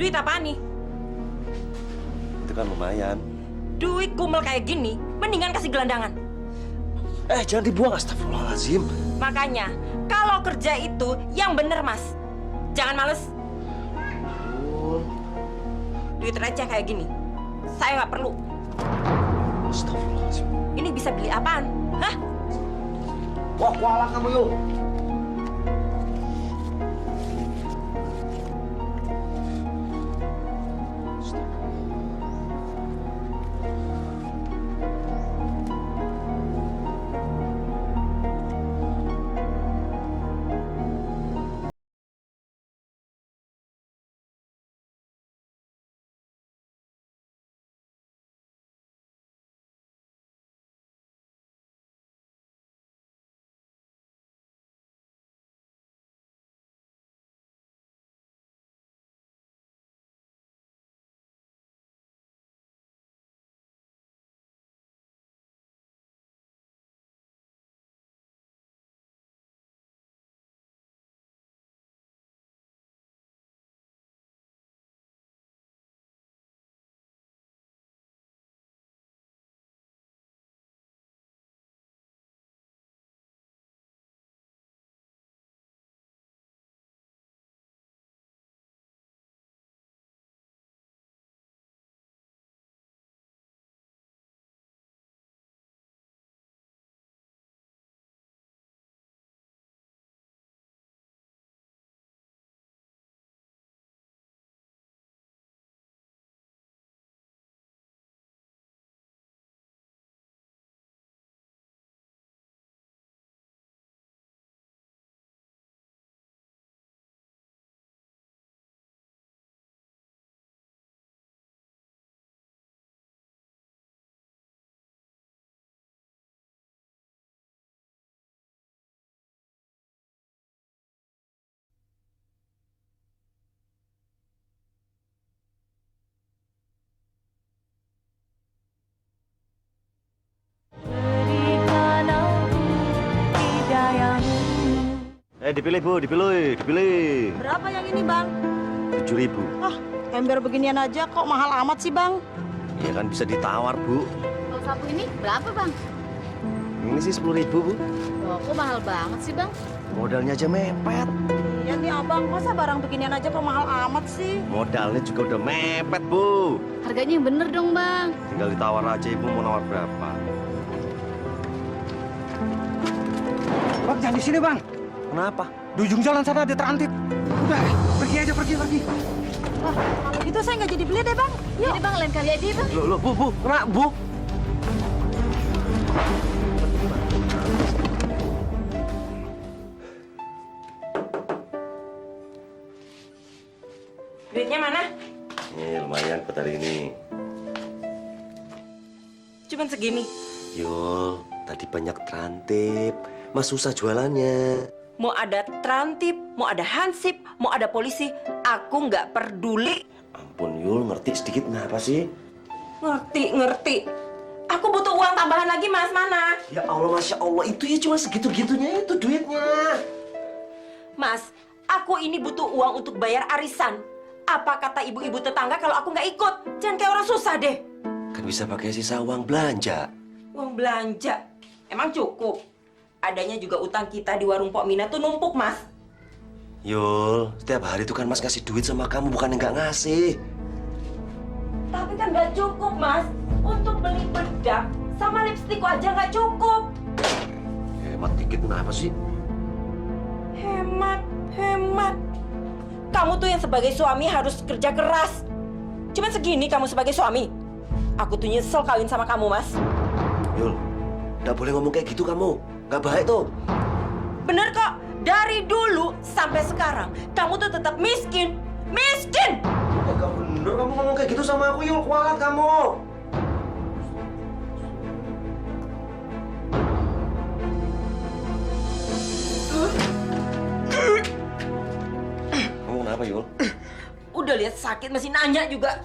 Duit apaan nih? Itu kan lumayan. Duit kumel kayak gini, mendingan kasih gelandangan. Jangan dibuang, astagfirullahaladzim. Makanya, kalau kerja itu yang bener, Mas. Jangan males. Duit receh kayak gini, saya nggak perlu. Astagfirullahaladzim. Ini bisa beli apaan? Hah? Wah, kualat kamu yuk. Dipilih Bu, dipilih. Berapa yang ini, Bang? 7.000. Ah, ember beginian aja kok mahal amat sih, Bang? Ya kan bisa ditawar Bu. Kalau sapu ini berapa, Bang? Ini sih 10.000 Bu. Loh, kok mahal banget sih, Bang? Modalnya aja mepet. Iya nih, Abang. Masa barang beginian aja kok mahal amat sih? Modalnya juga udah mepet Bu. Harganya yang bener dong, Bang. Tinggal ditawar aja Ibu mau nawar berapa. Bang, jangan di sini, Bang. Kenapa? Di ujung jalan sana ada terantip. Udah, pergi aja, pergi. Wah, kalau gitu saya nggak jadi beli deh, Bang. Jadi, Bang, lain kali aja, Bang. Loh, Bu, kena Bu. Duitnya mana? Ini lumayan buat hari ini. Cuman segini. Yul, tadi banyak terantip. Mas susah jualannya. Mau ada trantip, mau ada hansip, mau ada polisi, aku nggak peduli. Ampun Yul, ngerti sedikit kenapa sih? Ngerti. Aku butuh uang tambahan lagi, Mas. Mana? Ya Allah, Masya Allah, itu ya cuma segitu-gitunya itu duitnya. Mas, aku ini butuh uang untuk bayar arisan. Apa kata ibu-ibu tetangga kalau aku nggak ikut? Jangan kayak orang susah deh. Kan bisa pakai sisa uang belanja. Uang belanja? Emang cukup? Adanya juga utang kita di warung Pok Mina tuh numpuk, Mas. Yul, setiap hari itu kan Mas ngasih duit sama kamu, bukan nggak ngasih. Tapi kan nggak cukup, Mas. Untuk beli bedak sama lipstikku aja nggak cukup. Hemat dikit kenapa sih? Hemat. Kamu tuh yang sebagai suami harus kerja keras. Cuman segini kamu sebagai suami. Aku tuh nyesel kawin sama kamu, Mas. Yul, nggak boleh ngomong kayak gitu kamu. Nggak baik tuh. Bener kok, dari dulu sampai sekarang kamu tuh tetap miskin. Miskin! Nggak bener kamu ngomong kayak gitu sama aku, Yul. Kualat kamu. Kamu kenapa, Yul? Udah lihat sakit masih nanya juga.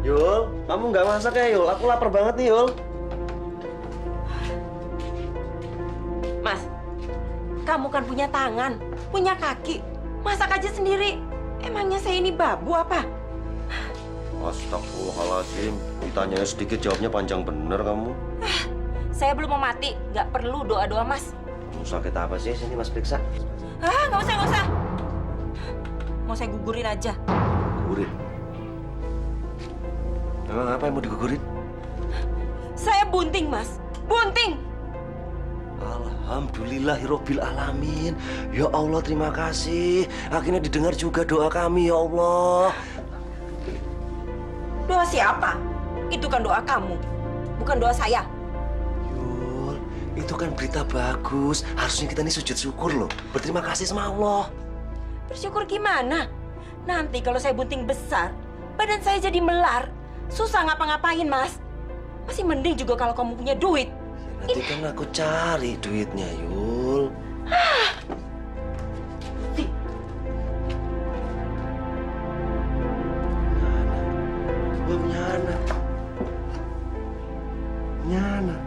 Yul, kamu nggak masak ya, Yul? Aku lapar banget nih, Yul. Mas, Kamu kan punya tangan, punya kaki. Masak aja sendiri. Emangnya saya ini babu apa? Astagfirullahaladzim. Ditanya sedikit jawabnya panjang bener kamu. Saya belum mau mati. Nggak perlu doa-doa, Mas. Kamu sakit apa sih? Sini Mas periksa. Nggak usah, nggak usah. Mau saya gugurin aja. Gugurin. Emang apa yang mau digugurin? Saya bunting, Mas. Bunting! Alhamdulillahirobbil alamin. Ya Allah, terima kasih. Akhirnya didengar juga doa kami, ya Allah. Doa siapa? Itu kan doa kamu, bukan doa saya. Yul, itu kan berita bagus. Harusnya kita ini sujud syukur loh. Berterima kasih sama Allah. Bersyukur gimana? Nanti kalau saya bunting besar, badan saya jadi melar. Susah ngapa-ngapain, Mas. Masih mending juga kalau kamu punya duit. Nanti kan aku cari duitnya, Yul. Gua punya anak. Punya anak.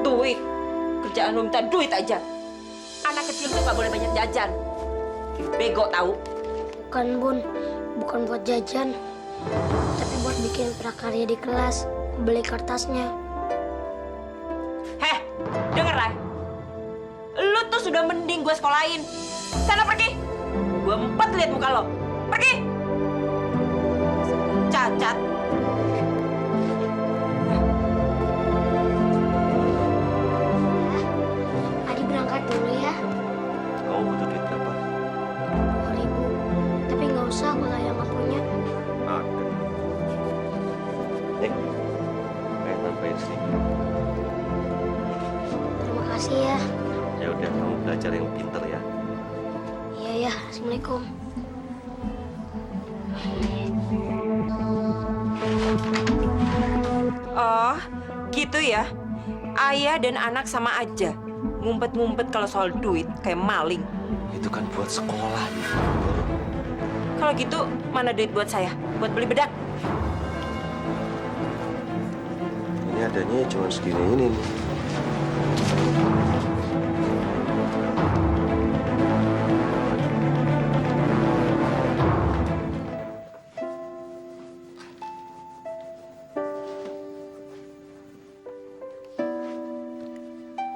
Duit. Kerjaan lu minta duit aja. Anak kecil tuh gak boleh banyak jajan. Bego tahu. Bukan, Bun. Bukan buat jajan. Tapi buat bikin prakarya di kelas. Beli kertasnya. Heh, denger lah. Lu tuh sudah mending gue sekolahin. Sana pergi. Gue empat lihat muka lo. Pergi. Cacat. Adi berangkat dulu ya. Kamu butuh duit berapa? 2.000. Tapi nggak usah kalau yang nggak punya. Ada. Nih, kayak tambahin sedikit. Terima kasih ya. Ya udah, kamu belajar yang pinter ya. Iya ya. Assalamualaikum. Oh, gitu ya. Ayah dan anak sama aja. Ngumpet-ngumpet kalau soal duit kayak maling. Itu kan buat sekolah. Kalau gitu, mana duit buat saya? Buat beli bedak? Ini adanya cuma segini ini nih.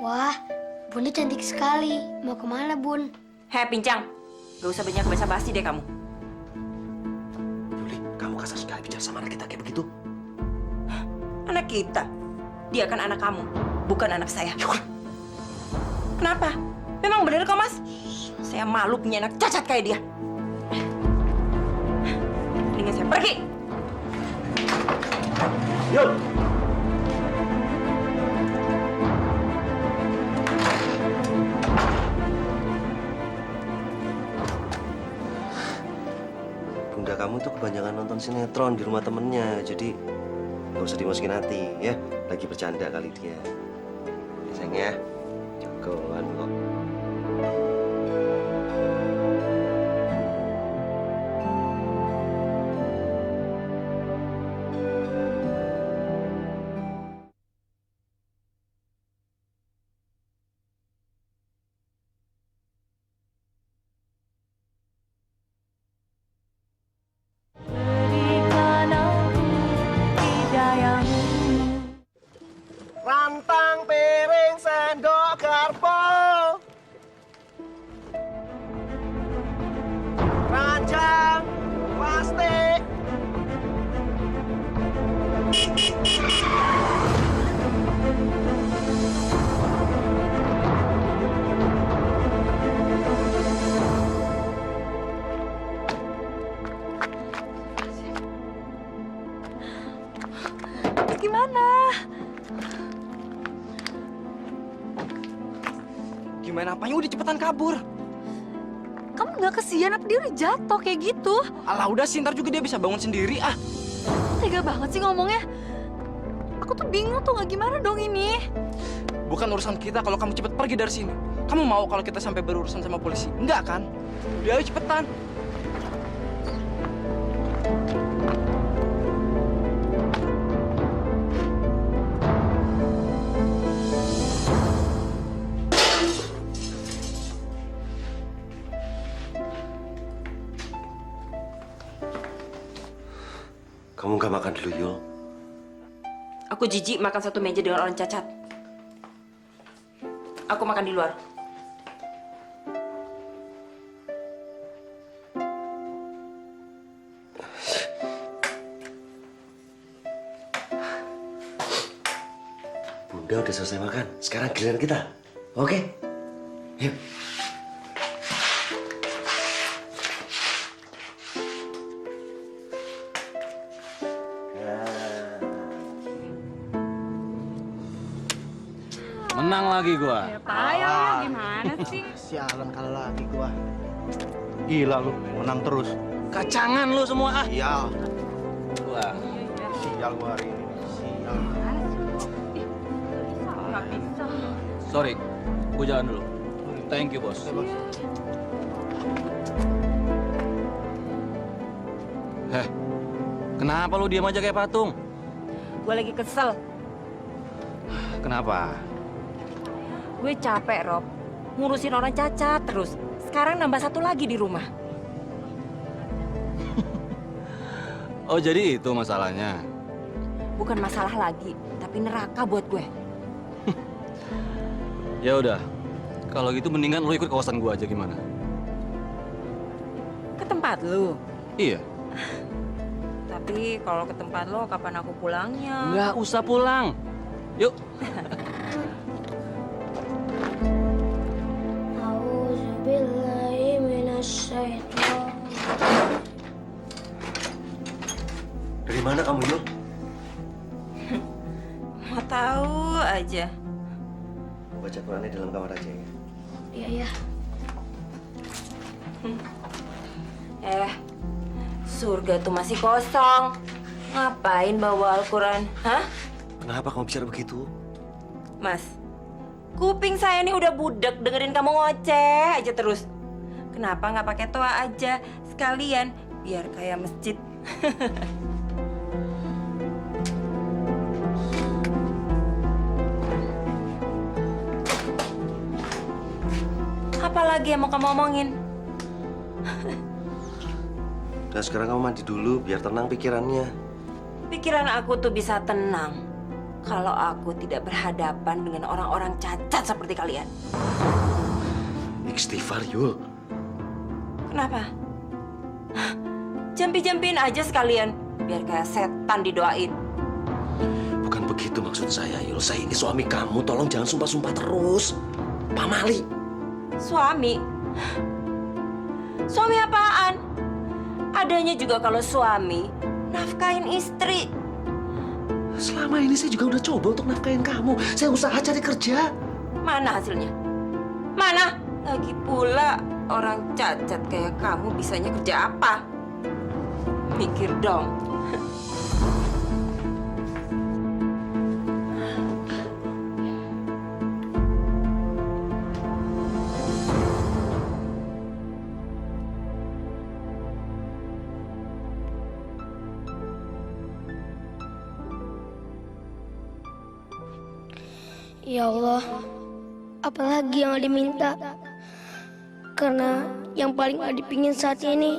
Wah, Bunda cantik sekali. Mau kemana, Bun? Heh, Pincang. Gak usah banyak basa-basi deh kamu. Yuli, kamu kasar sekali bicara sama anak kita kayak begitu. Anak kita. Dia kan anak kamu, bukan anak saya. Kenapa? Memang bener kok, Mas. Saya malu punya anak cacat kayak dia. Mendingan saya pergi. Yul! Bunda kamu tuh kebanyakan nonton sinetron di rumah temennya, jadi nggak usah dimasukin hati, ya. Lagi bercanda kali dia. Ya, sayang ya, jagoan kok. Rantang, piring, sendok, garpu, ranjang, plastik. Gimana? Gimana apanya udah cepetan kabur. Kamu nggak kesian apa dia udah jatuh kayak gitu? Alah udah sih, ntar juga dia bisa bangun sendiri ah. Tega banget sih ngomongnya. Aku tuh bingung tuh nggak gimana dong ini. Bukan urusan kita kalau kamu cepet pergi dari sini. Kamu mau kalau kita sampai berurusan sama polisi? Enggak kan? Udah, ayo cepetan. Kamu nggak makan dulu, Yul? Aku jijik makan satu meja dengan orang cacat. Aku makan di luar. Bunda udah selesai makan. Sekarang giliran kita. Oke? Yuk. Menang lagi gua. Ayo, gimana sih? Sialan kalah lagi gua. Gila lu, menang terus. Kacangan lu semua ah. Sial. Wah. Sial gua hari ini. Sial. Nggak bisa. Sorry, gua jalan dulu. Thank you, bos. Heh, kenapa lu diam aja kayak patung? Gue lagi kesel. Kenapa? Gue capek, Rob. Ngurusin orang cacat terus. Sekarang nambah satu lagi di rumah. Oh, jadi itu masalahnya. Bukan masalah lagi, tapi neraka buat gue. Ya udah, kalau gitu mendingan lu ikut kawasan gua aja gimana? Ke tempat lu. Iya. Tapi kalau ke tempat lo, kapan aku pulangnya? Nggak usah pulang. Yuk. Auzubillahi minasyaitonir. Dari mana kamu, Yul? Mau tahu aja. Baca Qurannya dalam kamar aja ya. Iya, ya. Surga tuh masih kosong. Ngapain bawa Al-Quran? Hah? Kenapa kamu bicara begitu? Mas, kuping saya nih udah budek dengerin kamu ngoceh aja terus. Kenapa nggak pakai toa aja sekalian biar kayak masjid? Apalagi yang mau kamu omongin? Dan sekarang kamu mandi dulu biar tenang pikirannya. Pikiran aku tuh bisa tenang kalau aku tidak berhadapan dengan orang-orang cacat seperti kalian. Istighfar, Yul. Kenapa? Jampi-jampiin aja sekalian, biar kayak setan didoain. Bukan begitu maksud saya, Yul. Saya ini suami kamu. Tolong jangan sumpah-sumpah terus. Pak Mali. Suami? Suami apaan? Adanya juga kalau suami, nafkahin istri. Selama ini saya juga udah coba untuk nafkahin kamu. Saya usaha cari kerja. Mana hasilnya? Mana? Lagi pula orang cacat kayak kamu bisanya kerja apa? Mikir dong. Ya Allah, apalagi yang Adi minta? Karena yang paling Adi pingin saat ini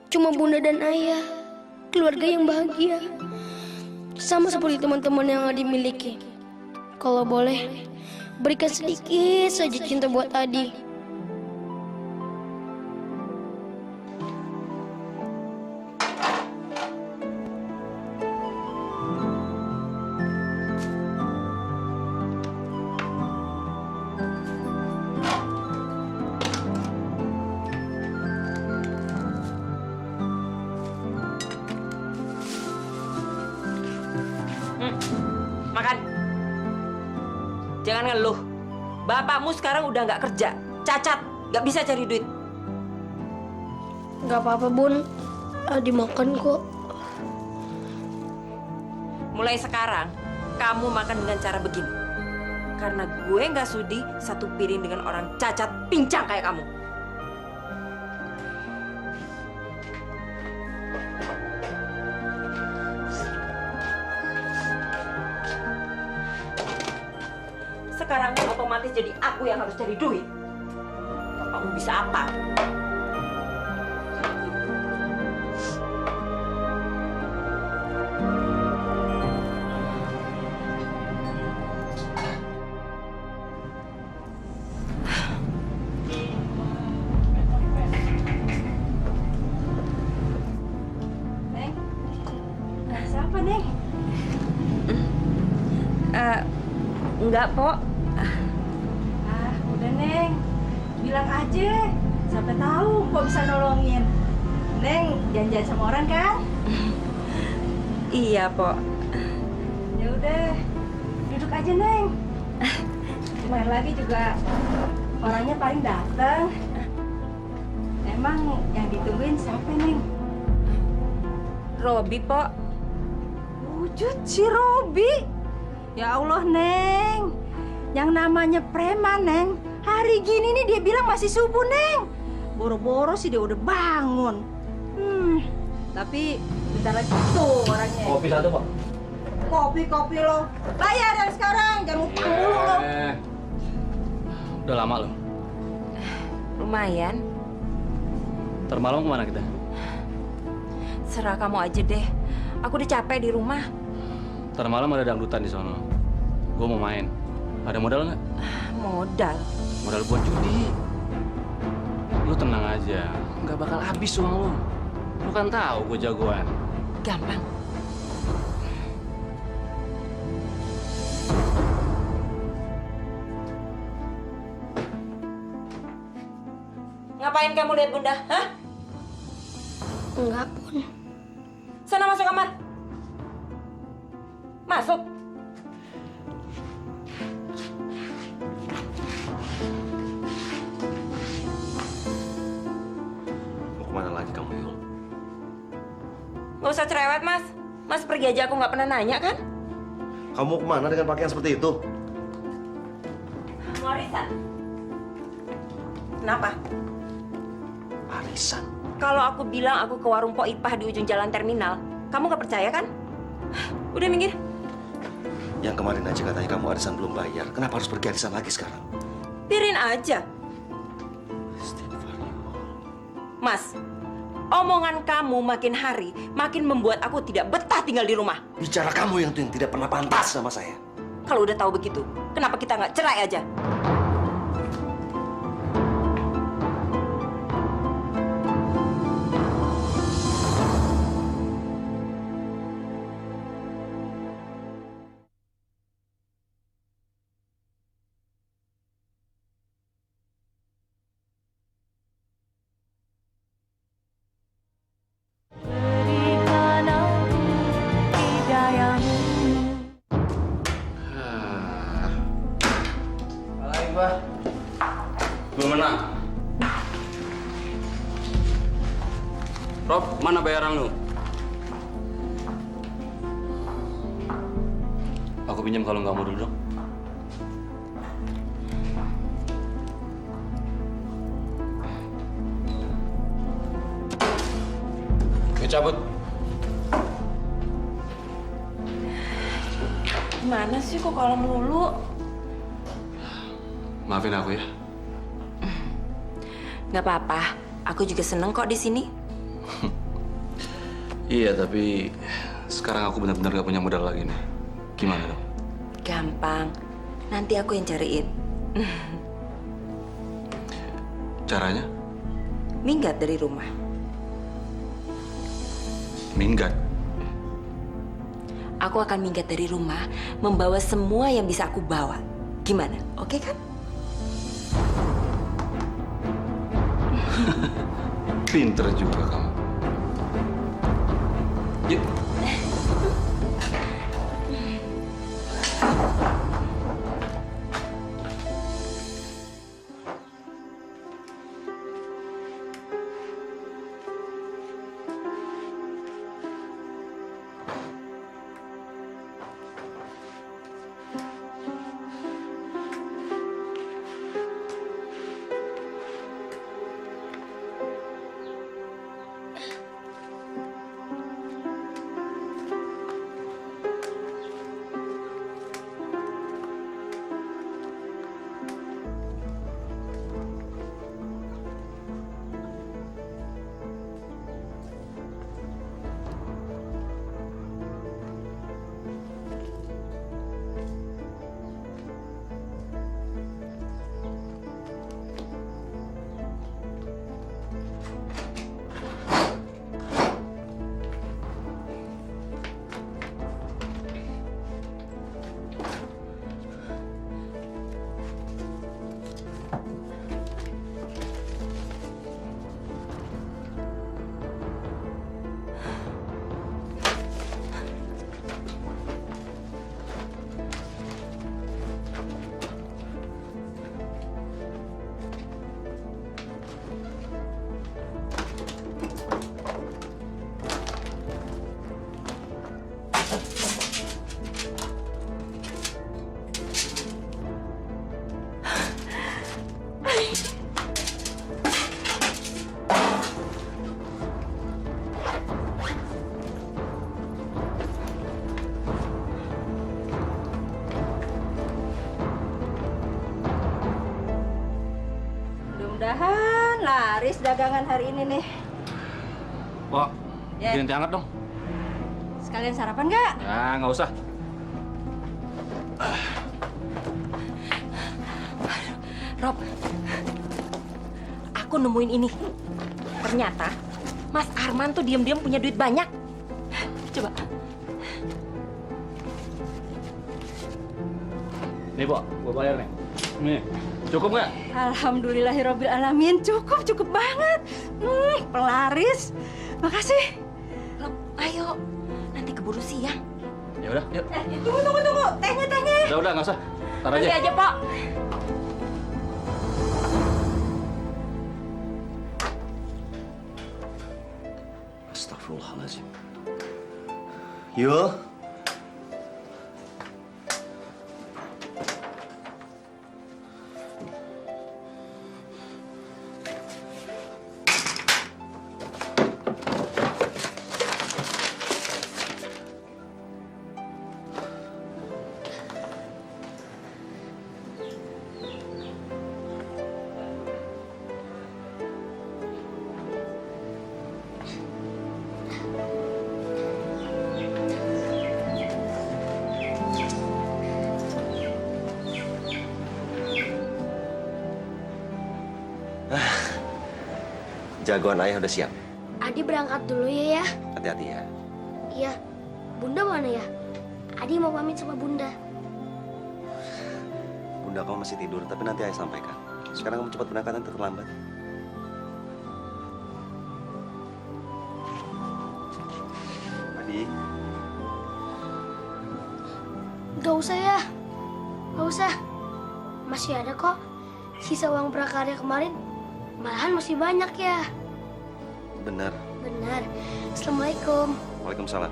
cuma bunda dan ayah, keluarga yang bahagia, sama seperti teman-teman yang Adi miliki. Kalau boleh, berikan sedikit saja cinta buat Adi. Makan. Jangan ngeluh. Bapakmu sekarang udah nggak kerja, cacat, nggak bisa cari duit. Gak apa-apa bun, Adi makan kok. Mulai sekarang, kamu makan dengan cara begini. Karena gue nggak sudi satu piring dengan orang cacat pincang kayak kamu. Sekarang otomatis jadi aku yang harus cari duit. Kamu bisa apa? Neng, siapa Neng? Enggak, Pok. Udah, Neng. Bilang aja. Siapa tahu Pok bisa nolongin. Neng, janjian sama orang kan? Iya, Pok. Ya udah, duduk aja, Neng. Kemarin lagi juga orangnya paling datang. Emang yang ditungguin siapa, Neng? Robi, Pok. Wujud si Robi. Ya Allah, Neng. Yang namanya preman, Neng. Hari gini nih dia bilang masih subuh, Neng. Boro-boro sih dia udah bangun. Tapi bentar lagi tuh orangnya. Kopi satu, Pak. Kopi lo. Bayar dari sekarang, jangan utang dulu lo. Udah lama lo. Lumayan. Ntar malam kemana kita? Serah kamu aja deh. Aku udah capek di rumah. Ntar malam ada dangdutan di sono. Gue mau main. Ada modal nggak? Modal. Modal buat judi. Lu tenang aja. Nggak bakal habis uang lu. Lu kan tahu gue jagoan. Gampang. Ngapain kamu lihat Bunda? Hah? Enggak, Bun. Sana masuk kamar. Masuk. Mau kemana lagi kamu, Yul? Gak usah cerewet, Mas. Mas pergi aja, aku nggak pernah nanya, kan? Kamu mau kemana dengan pakaian seperti itu? Warisan. Kenapa? Arisan. Kalau aku bilang aku ke warung Pok Ipah di ujung jalan terminal, kamu gak percaya kan? Udah minggir. Yang kemarin aja katanya kamu arisan belum bayar. Kenapa harus pergi arisan lagi sekarang? Pirin aja. Mas, omongan kamu makin hari makin membuat aku tidak betah tinggal di rumah. Bicara kamu yang tuh yang tidak pernah pantas sama saya. Kalau udah tahu begitu, kenapa kita nggak cerai aja? Belum menang. Rob, mana bayaran lu? Aku pinjam kalau nggak mau dulu dong. Oke, cabut. Gimana sih kok kalau melulu? Maafin aku ya. Nggak apa-apa, aku juga seneng kok di sini. Iya, tapi sekarang aku benar-benar gak punya modal lagi nih. Gimana dong? Gampang, nanti aku yang cariin. Caranya? Minggat dari rumah. Minggat. Aku akan minggat dari rumah, membawa semua yang bisa aku bawa. Gimana? Oke kan? Pinter juga kamu. Yuk. Mudah-mudahan laris dagangan hari ini nih. Pok, Ya. bikin teh hangat dong. Sekalian sarapan nggak? Ya, nggak usah. Rob, aku nemuin ini. Ternyata Mas Arman tuh diam-diam punya duit banyak. Coba. Nih, Pok, gua bayar nih. Nih, cukup nggak? Alhamdulillahirobbil alamin. Cukup banget. Pelaris. Makasih. Rob, ayo. Nanti keburu siang. Ya udah, yuk. Tunggu. Tehnya. Udah, nggak usah. Tar Nanti aja. aja, Pak. Astagfirullahaladzim. Yul. Jagoan ayah udah siap. Adi berangkat dulu ya. Hati-hati ya. Iya. Bunda mana ya? Adi mau pamit sama Bunda. Bunda kamu masih tidur, tapi nanti ayah sampaikan. Sekarang kamu cepat berangkat, nanti terlambat. Adi. Gak usah ya. Gak usah. Masih ada kok. Sisa uang prakarya kemarin. Malahan masih banyak ya. Benar. Benar. Assalamualaikum. Waalaikumsalam.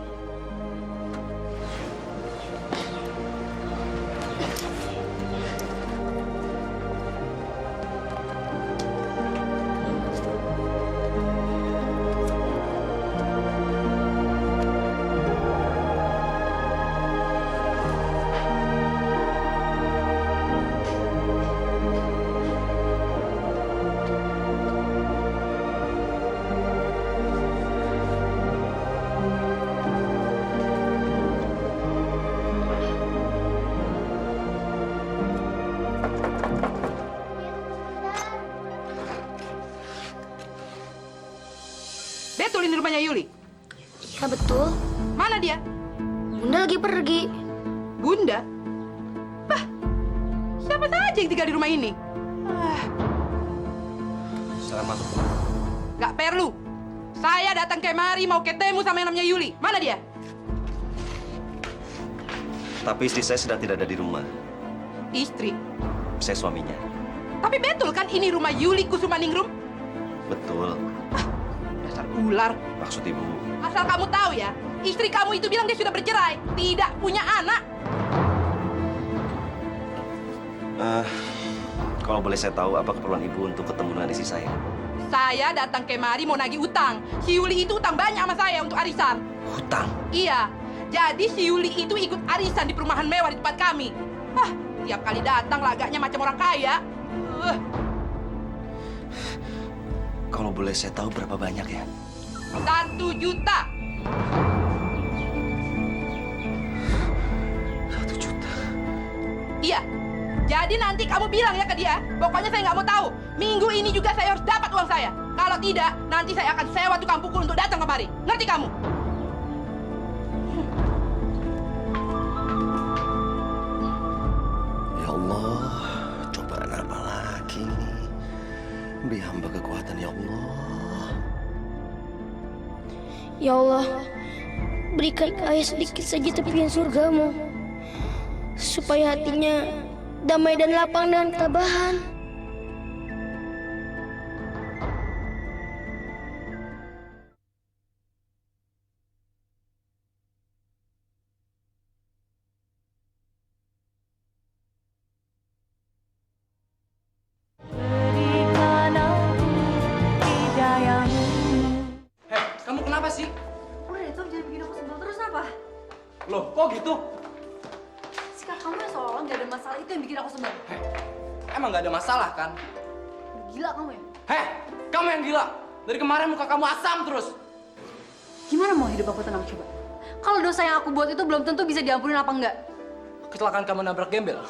Betul ini rumahnya Yuli. Ya betul. Mana dia? Bunda lagi pergi. Bunda? Bah, siapa saja yang tinggal di rumah ini? Selamat masuk. Gak perlu. Saya datang kemari mau ketemu sama yang namanya Yuli. Mana dia? Tapi istri saya sedang tidak ada di rumah. Istri. Saya suaminya. Tapi betul kan ini rumah Yuli Kusumaningrum? Betul. Dasar ular. Maksud ibu. Asal kamu tahu ya, istri kamu itu bilang dia sudah bercerai, tidak punya anak. Kalau boleh saya tahu apa keperluan ibu untuk ketemu dengan istri saya? Saya datang kemari mau nagih utang. Si Yuli itu utang banyak sama saya untuk arisan. Hutang. Iya, jadi si Yuli itu ikut arisan di perumahan mewah di tempat kami. Tiap kali datang lagaknya macam orang kaya. Kalau boleh saya tahu berapa banyak ya? 1 juta. 1 juta. Iya. Jadi nanti kamu bilang ya ke dia, pokoknya saya nggak mau tahu. Minggu ini juga saya harus dapat uang saya. Kalau tidak, nanti saya akan sewa tukang pukul untuk datang kemari. Ngerti kamu? Ya Allah, cobaan apa lagi nih? Beri hamba kekuatan ya Allah. Ya Allah, berikan ke ayah sedikit saja tepian surgamu. Supaya hatinya damai dan lapang dengan ketabahan. Kamu kenapa sih? Udah deh, Tom, jangan bikin aku sebel terus apa? Loh, kok gitu? Sikap kamu yang seolah nggak ada masalah itu yang bikin aku sebel. Emang nggak ada masalah kan? Gila kamu ya? Heh, kamu yang gila. Dari kemarin muka kamu asam terus. Gimana mau hidup aku tenang coba? Kalau dosa yang aku buat itu belum tentu bisa diampunin apa enggak? Kecelakaan kamu nabrak gembel.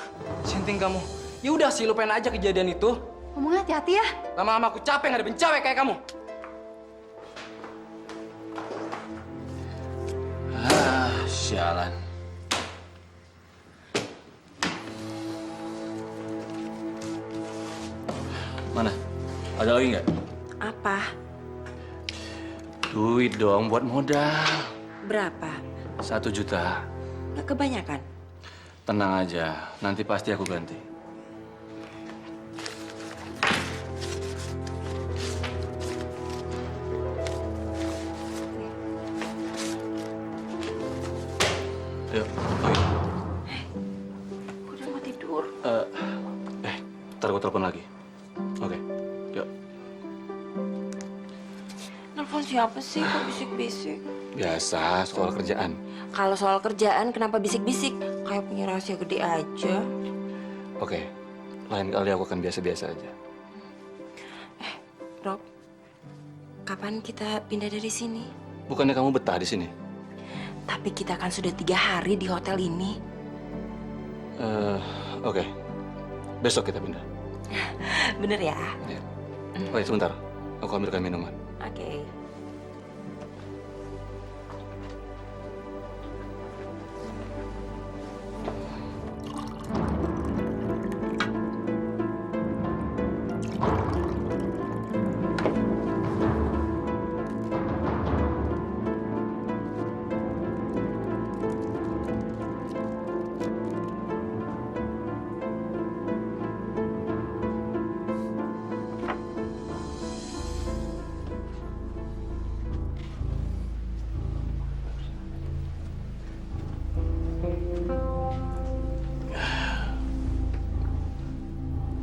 Sinting kamu. Ya udah sih, lupain aja kejadian itu. Ngomongnya hati-hati ya. Lama-lama aku capek ngadepin cewek kayak kamu. Sialan. Mana? Ada lagi nggak? Apa? Duit dong buat modal. Berapa? 1 juta. Nggak kebanyakan. Tenang aja, nanti pasti aku ganti. Yuk, yuk. Udah mau tidur. Ntar gue telepon lagi. Oke, yuk. Nelfon siapa sih kok bisik-bisik? Biasa, soal kerjaan. Kalau soal kerjaan kenapa bisik-bisik? Kayak punya rahasia gede aja. Oke, lain kali aku akan biasa-biasa aja. Rob, kapan kita pindah dari sini? Bukannya kamu betah di sini? Tapi kita kan sudah 3 hari di hotel ini. Oke. Besok kita pindah. Bener ya? Ya. Oke, sebentar. Aku ambilkan minuman. Oke.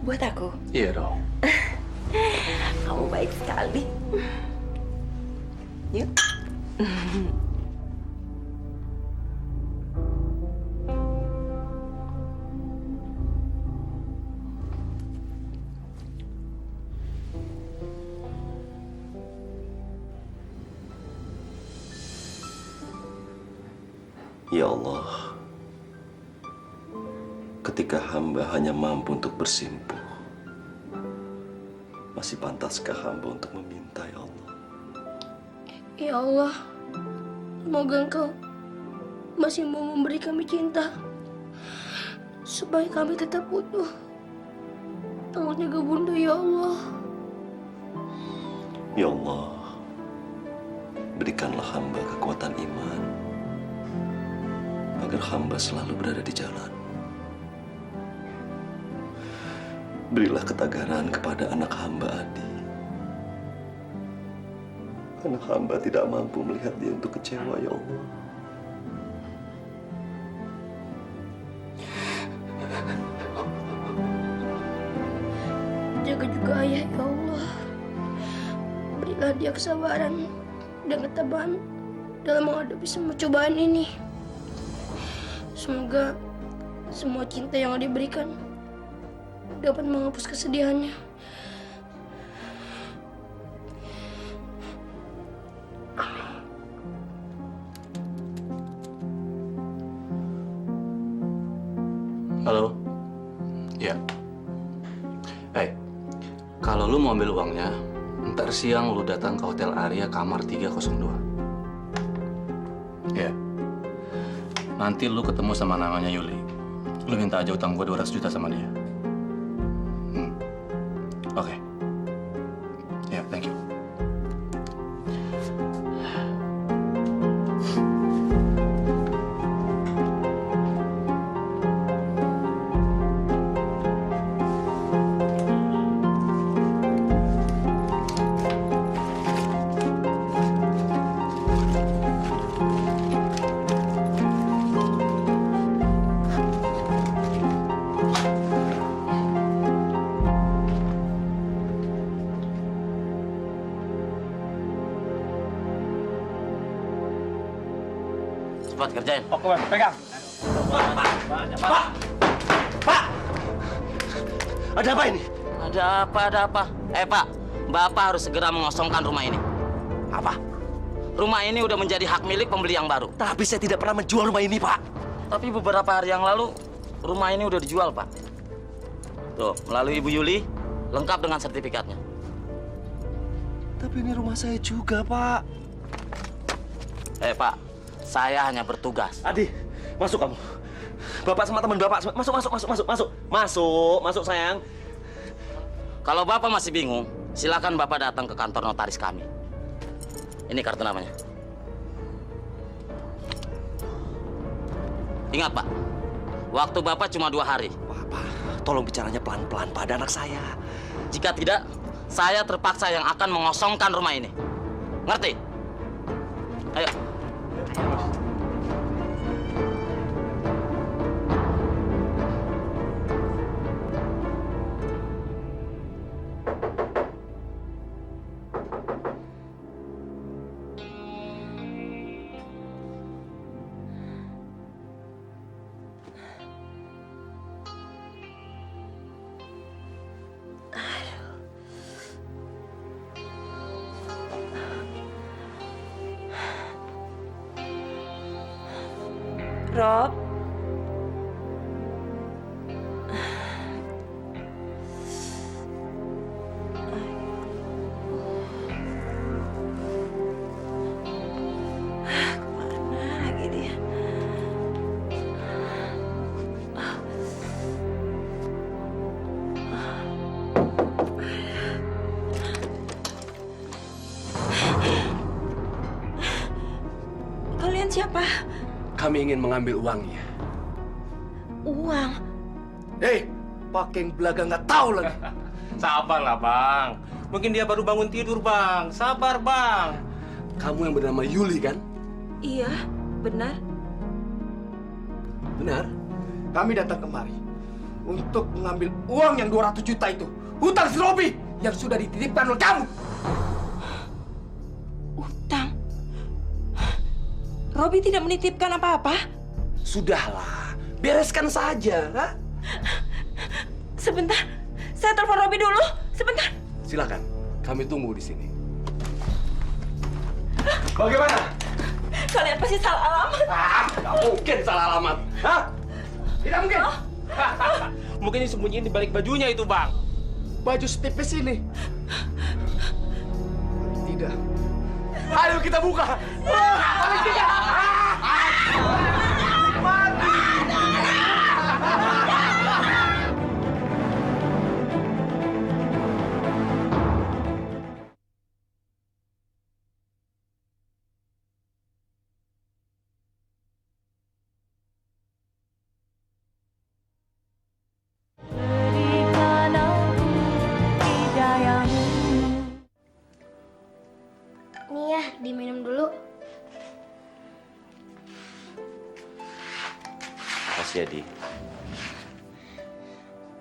Buat aku? Iya dong. Kamu baik sekali. Yuk. Ya Allah, ketika hamba hanya mampu untuk bersimpuh, masih pantaskah hamba untuk meminta, ya Allah? Ya Allah, semoga Engkau masih mau memberi kami cinta, supaya kami tetap utuh. Tolong jaga Bunda, ya Allah. Ya Allah, berikanlah hamba kekuatan iman, agar hamba selalu berada di jalan. Berilah ketagaran kepada anak hamba Adi. Anak hamba tidak mampu melihat dia untuk kecewa, ya Allah. Jaga juga ayah, ya Allah. Berilah dia kesabaran dan ketabahan dalam menghadapi semua cobaan ini. Semoga semua cinta yang diberikan dapat menghapus kesedihannya. Halo? Ya. Kalau lu mau ambil uangnya, ntar siang lu datang ke Hotel Aria kamar 302. Ya. Nanti lu ketemu sama namanya Yuli. Lu minta aja utang gua 200 juta sama dia. Oke. Ya, thank you. Cepat kerjain. Oke, Bang. Pegang. Pak! Ada apa ini? Ada apa, ada apa? Pak, Bapak harus segera mengosongkan rumah ini. Apa? Rumah ini udah menjadi hak milik pembeli yang baru. Tapi saya tidak pernah menjual rumah ini, Pak. Tapi beberapa hari yang lalu, rumah ini udah dijual, Pak. Tuh, melalui Ibu Yuli, lengkap dengan sertifikatnya. Tapi ini rumah saya juga, Pak. Pak, saya hanya bertugas. Adi, masuk kamu. Bapak sama teman Bapak, masuk sayang. Kalau Bapak masih bingung, silakan Bapak datang ke kantor notaris kami. Ini kartu namanya. Ingat, Pak, waktu Bapak cuma 2 hari. Bapak, tolong bicaranya pelan-pelan pada anak saya. Jika tidak, saya terpaksa yang akan mengosongkan rumah ini. Ngerti? Ayo. Rob. Kemana lagi dia? Kalian siapa? Kami ingin mengambil uangnya. Uang. Hei, pakai belaga nggak tahu lagi. Sabarlah, Bang. Mungkin dia baru bangun tidur, Bang. Sabar, Bang. Kamu yang bernama Yuli kan? Iya, benar. Benar. Kami datang kemari untuk mengambil uang yang 200 juta itu. Hutang si Robi yang sudah dititipkan oleh kamu. Utang. Robi tidak menitipkan apa-apa. Sudahlah, bereskan saja. Ha? Sebentar, saya telepon Robi dulu. Sebentar. Silakan, kami tunggu di sini. Bagaimana? Kalian pasti salah alamat. Nggak mungkin salah alamat. Hah? Tidak mungkin. Mungkin disembunyiin di balik bajunya itu, Bang. Baju setipis ini. Tidak. Ayo kita buka. Paling tidak. Nih ya, diminum dulu. Makasih, Adi.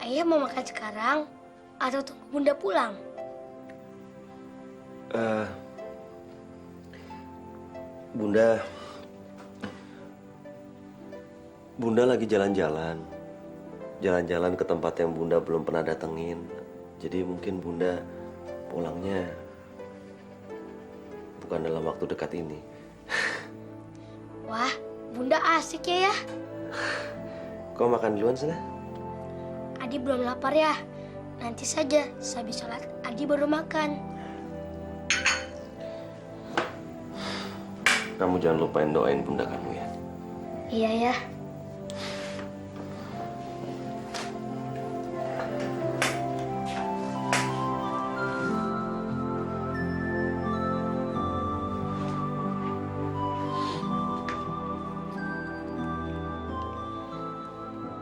Ayah mau makan sekarang atau tunggu Bunda pulang? Bunda lagi jalan-jalan. Jalan-jalan ke tempat yang Bunda belum pernah datengin. Jadi mungkin Bunda pulangnya bukan dalam waktu dekat ini. Wah, Bunda asik ya. Kau makan duluan sana? Adi belum lapar ya. Nanti saja, sehabis sholat Adi baru makan. Kamu jangan lupain doain Bunda kamu ya. Iya ya.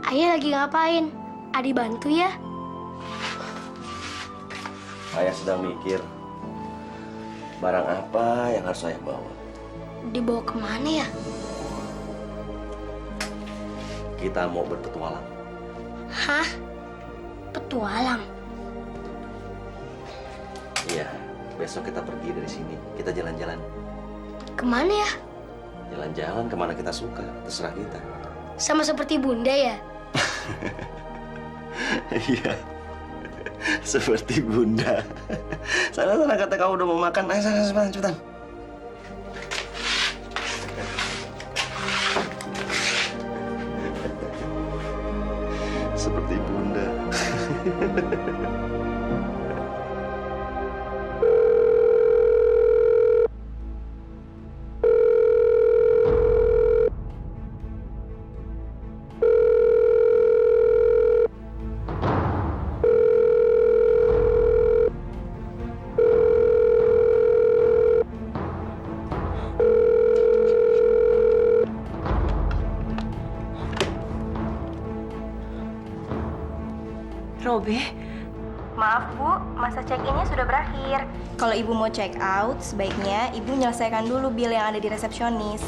Ayah lagi ngapain? Adi bantu ya? Ayah sedang mikir barang apa yang harus saya bawa. Dibawa kemana ya? Kita mau berpetualang. Hah? Petualang? Iya, besok kita pergi dari sini. Kita jalan-jalan. Kemana ya? Jalan-jalan kemana kita suka, terserah kita. Sama seperti Bunda ya? Iya. Seperti bunda. Sana kata kau udah mau makan. Ayo sana cepetan. Seperti bunda. Robi, Maaf Bu, masa check-innya sudah berakhir. Kalau Ibu mau check out, sebaiknya Ibu menyelesaikan dulu bil yang ada di resepsionis.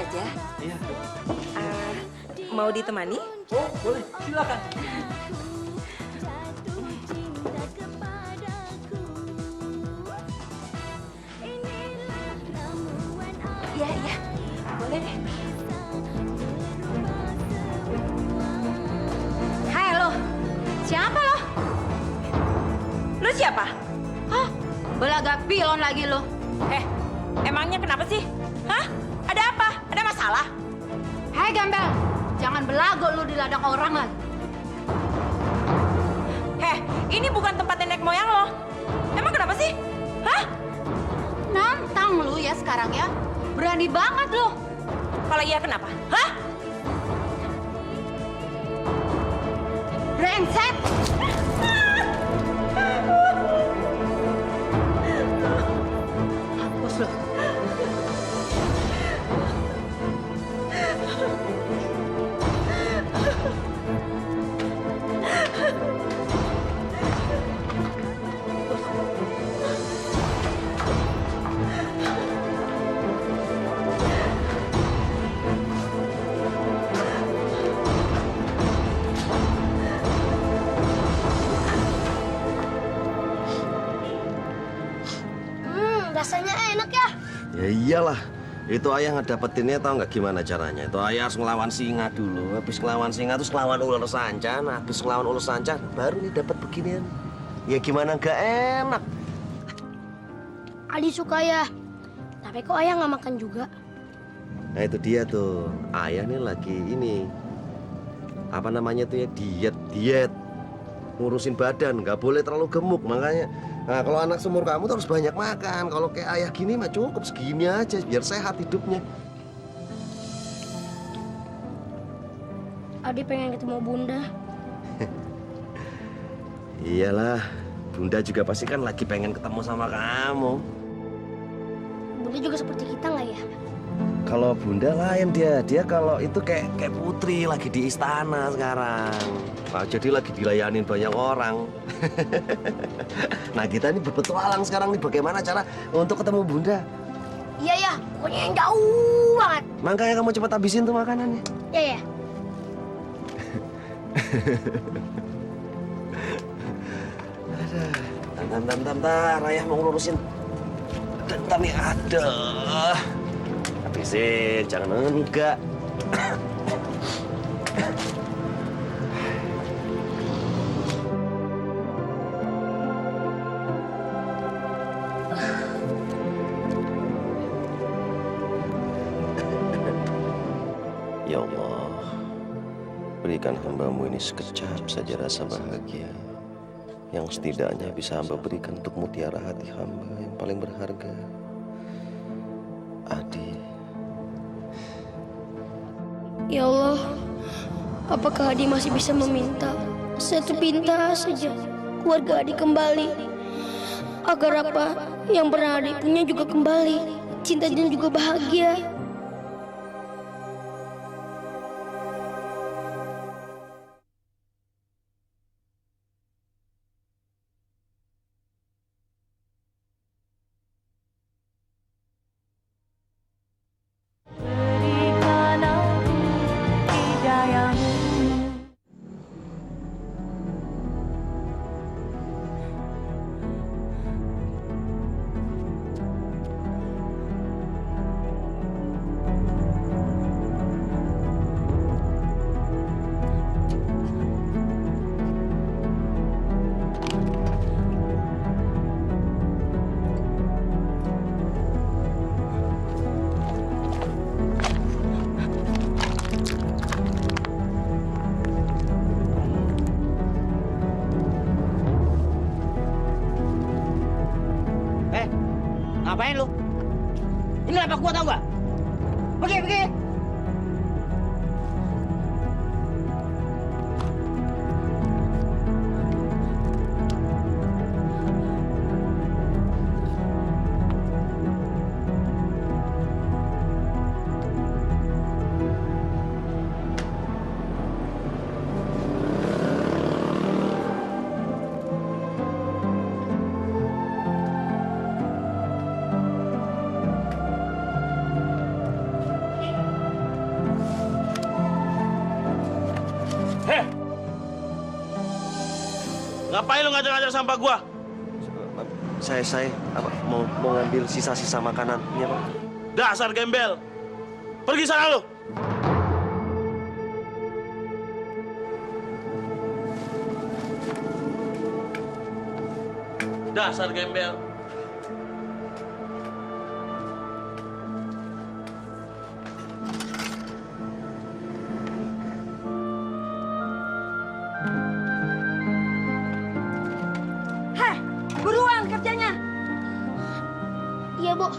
aja? Iya. Mau ditemani? Oh, boleh. Silakan. Iya, iya. Boleh deh. Hai lo, siapa lo? Lu siapa? Hah? Belaga pilon lagi lo. Emangnya kenapa sih? Hah? Ada apa? Ada masalah? Hei gembel, jangan belago lu di ladang orang lagi. Ini bukan tempat nenek moyang lo. Emang kenapa sih? Hah? Nantang lu ya sekarang ya. Berani banget lo. Kalau iya kenapa? Hah? Brengsek. Hapus lo. Ya iyalah, itu ayah ngedapetinnya tahu nggak gimana caranya? Itu ayah harus ngelawan singa dulu, habis ngelawan singa terus ngelawan ular sanca, nah, habis ngelawan ular sanca baru nih dapat beginian. Ya gimana nggak enak? Adi suka ya. Tapi kok ayah nggak makan juga? Nah itu dia tuh, ayah nih lagi ini apa namanya tuh ya diet ngurusin badan, nggak boleh terlalu gemuk makanya. Nah kalau anak seumur kamu tuh harus banyak makan. Kalau kayak ayah gini mah cukup segini aja biar sehat hidupnya. Adi pengen ketemu Bunda. Iyalah, Bunda juga pasti kan lagi pengen ketemu sama kamu. Bunda juga seperti kita nggak ya? Kalau Bunda lain dia kalau itu kayak putri lagi di istana sekarang. Nah, jadi lagi dilayanin banyak orang. Nah kita ini berpetualang sekarang nih bagaimana cara untuk ketemu Bunda. Iya ya, pokoknya yang jauh banget. Makanya kamu cepat habisin tuh makanannya. Iya ya. Bentar, ayah mau ngurusin. Bentar nih, aduh. Habisin, jangan enggak. Ya Allah, berikan hamba-Mu ini sekejap saja rasa bahagia yang setidaknya bisa hamba berikan untuk mutiara hati hamba yang paling berharga, Adi. Ya Allah, apakah Adi masih bisa meminta satu pinta saja keluarga Adi kembali? Agar apa yang pernah Adi punya juga kembali, cinta dan juga bahagia. Ngapain lu? Ini lapak gua tau gak? Pergi. Ngapain lu ngajar-ngajar sampah gua? Saya apa mau ngambil sisa-sisa makanannya, Pak. Dasar gembel. Pergi sana lu. Dasar gembel. Buruan kerjanya. Iya, Bu.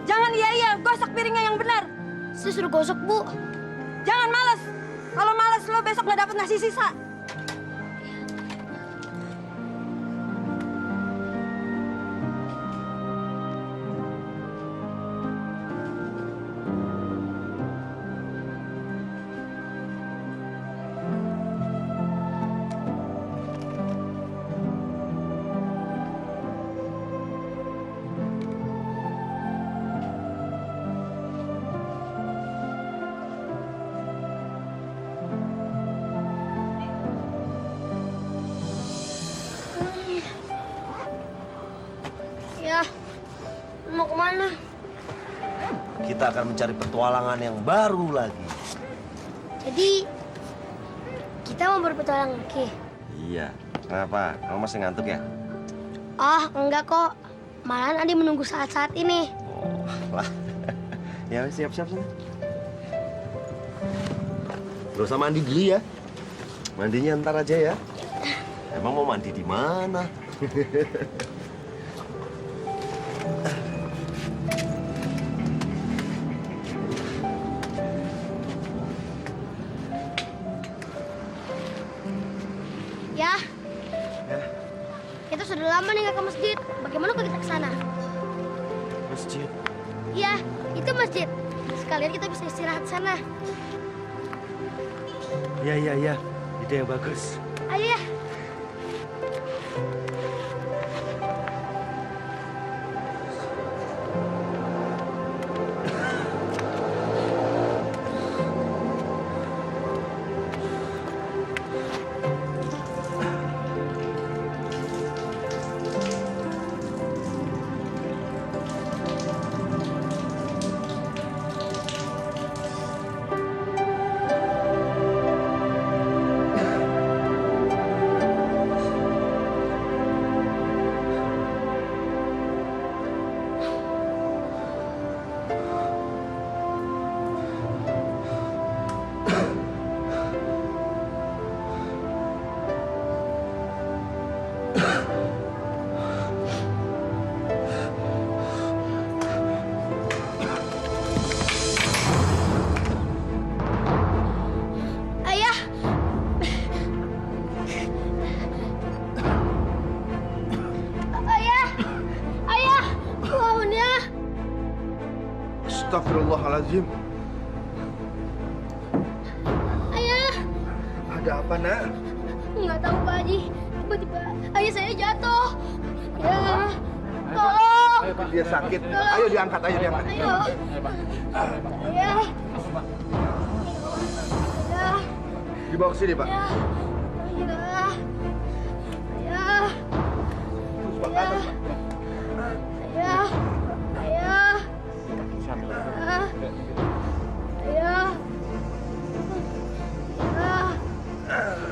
Jangan iya, gosok piringnya yang benar. Saya suruh gosok, Bu. Jangan malas. Kalau malas lo besok nggak dapat nasi sisa. Ya, mau kemana? kita akan mencari petualangan yang baru lagi. Jadi, kita mau berpetualang lagi? Iya. Kenapa? Kamu masih ngantuk ya? Oh, enggak kok. Malahan Adi menunggu saat-saat ini. Oh, lah. Ya, siap-siap sana. Gak usah mandi dulu ya. Mandinya ntar aja ya. Emang mau mandi di mana? Ya. Kita sudah lama nih nggak ke masjid. Bagaimana kalau kita ke sana? Masjid. Iya, itu masjid. Sekalian kita bisa istirahat sana. Iya. Ide yang bagus. Ayo ya. Ayah. Ayah, bangun ya. Astagfirullahaladzim. Ayah. Ada apa, nak? Nggak tahu Pak Haji. Tiba-tiba ayah saya jatuh. Ya, tolong. Dia sakit. Ayo diangkat, ayo diangkat. Ayo. Ayah. Ayah. Dibawa ke sini, Pak. Ayah. Ayah. Ayah. Terus, Pak, ke atas, Pak. Ayah. Ayah. Ayah. Ayah. Ayah.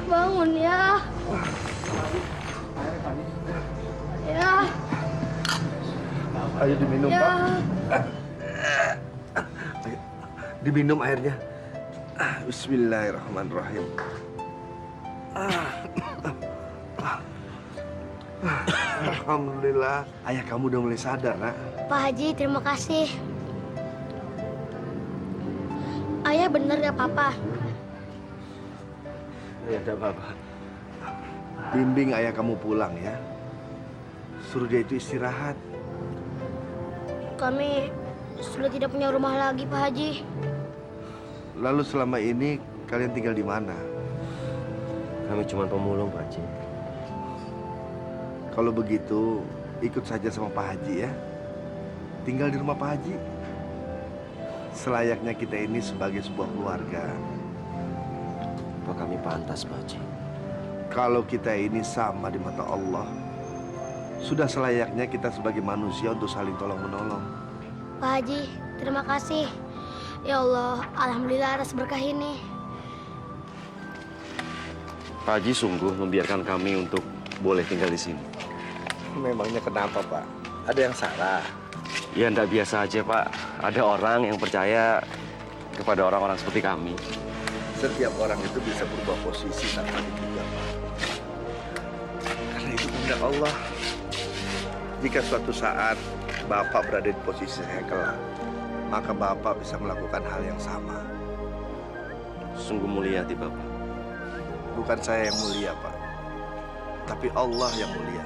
Bangun ya. Ayah. Ayo diminum, Pak. Ayah. Ayo, diminum airnya. Bismillahirrahmanirrahim. Alhamdulillah, ayah kamu udah mulai sadar, nak. Pak Haji, terima kasih. Ayah bener gak apa-apa? Ya, ada apa-apa. Bimbing ayah kamu pulang ya. Suruh dia itu istirahat. Kami sudah tidak punya rumah lagi, Pak Haji. Lalu selama ini kalian tinggal di mana? Kami cuma pemulung, Pak Haji. Kalau begitu, ikut saja sama Pak Haji ya. Tinggal di rumah Pak Haji. Selayaknya kita ini sebagai sebuah keluarga. Apa kami pantas, Pak Haji? Kalau kita ini sama di mata Allah, sudah selayaknya kita sebagai manusia untuk saling tolong-menolong. Pak Haji, terima kasih. Ya Allah, alhamdulillah atas berkah ini. Pak Haji sungguh membiarkan kami untuk boleh tinggal di sini. Memangnya kenapa, Pak? Ada yang salah? Ya, enggak biasa aja, Pak. Ada orang yang percaya kepada orang-orang seperti kami. Setiap orang itu bisa berubah posisi tanpa diduga, Pak. Karena itu kehendak Allah. Jika suatu saat Bapak berada di posisi saya kelak, maka Bapak bisa melakukan hal yang sama. Sungguh mulia hati Bapak. Bukan saya yang mulia, Pak. Tapi Allah yang mulia,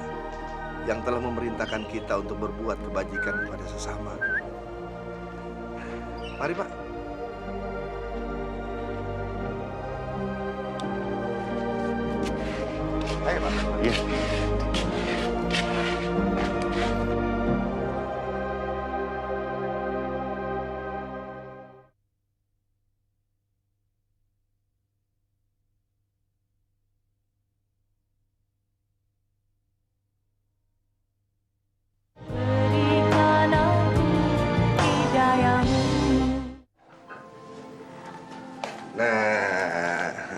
yang telah memerintahkan kita untuk berbuat kebajikan kepada sesama. Mari, Pak. Ayo, Pak. Iya. Berikan aku hidayamu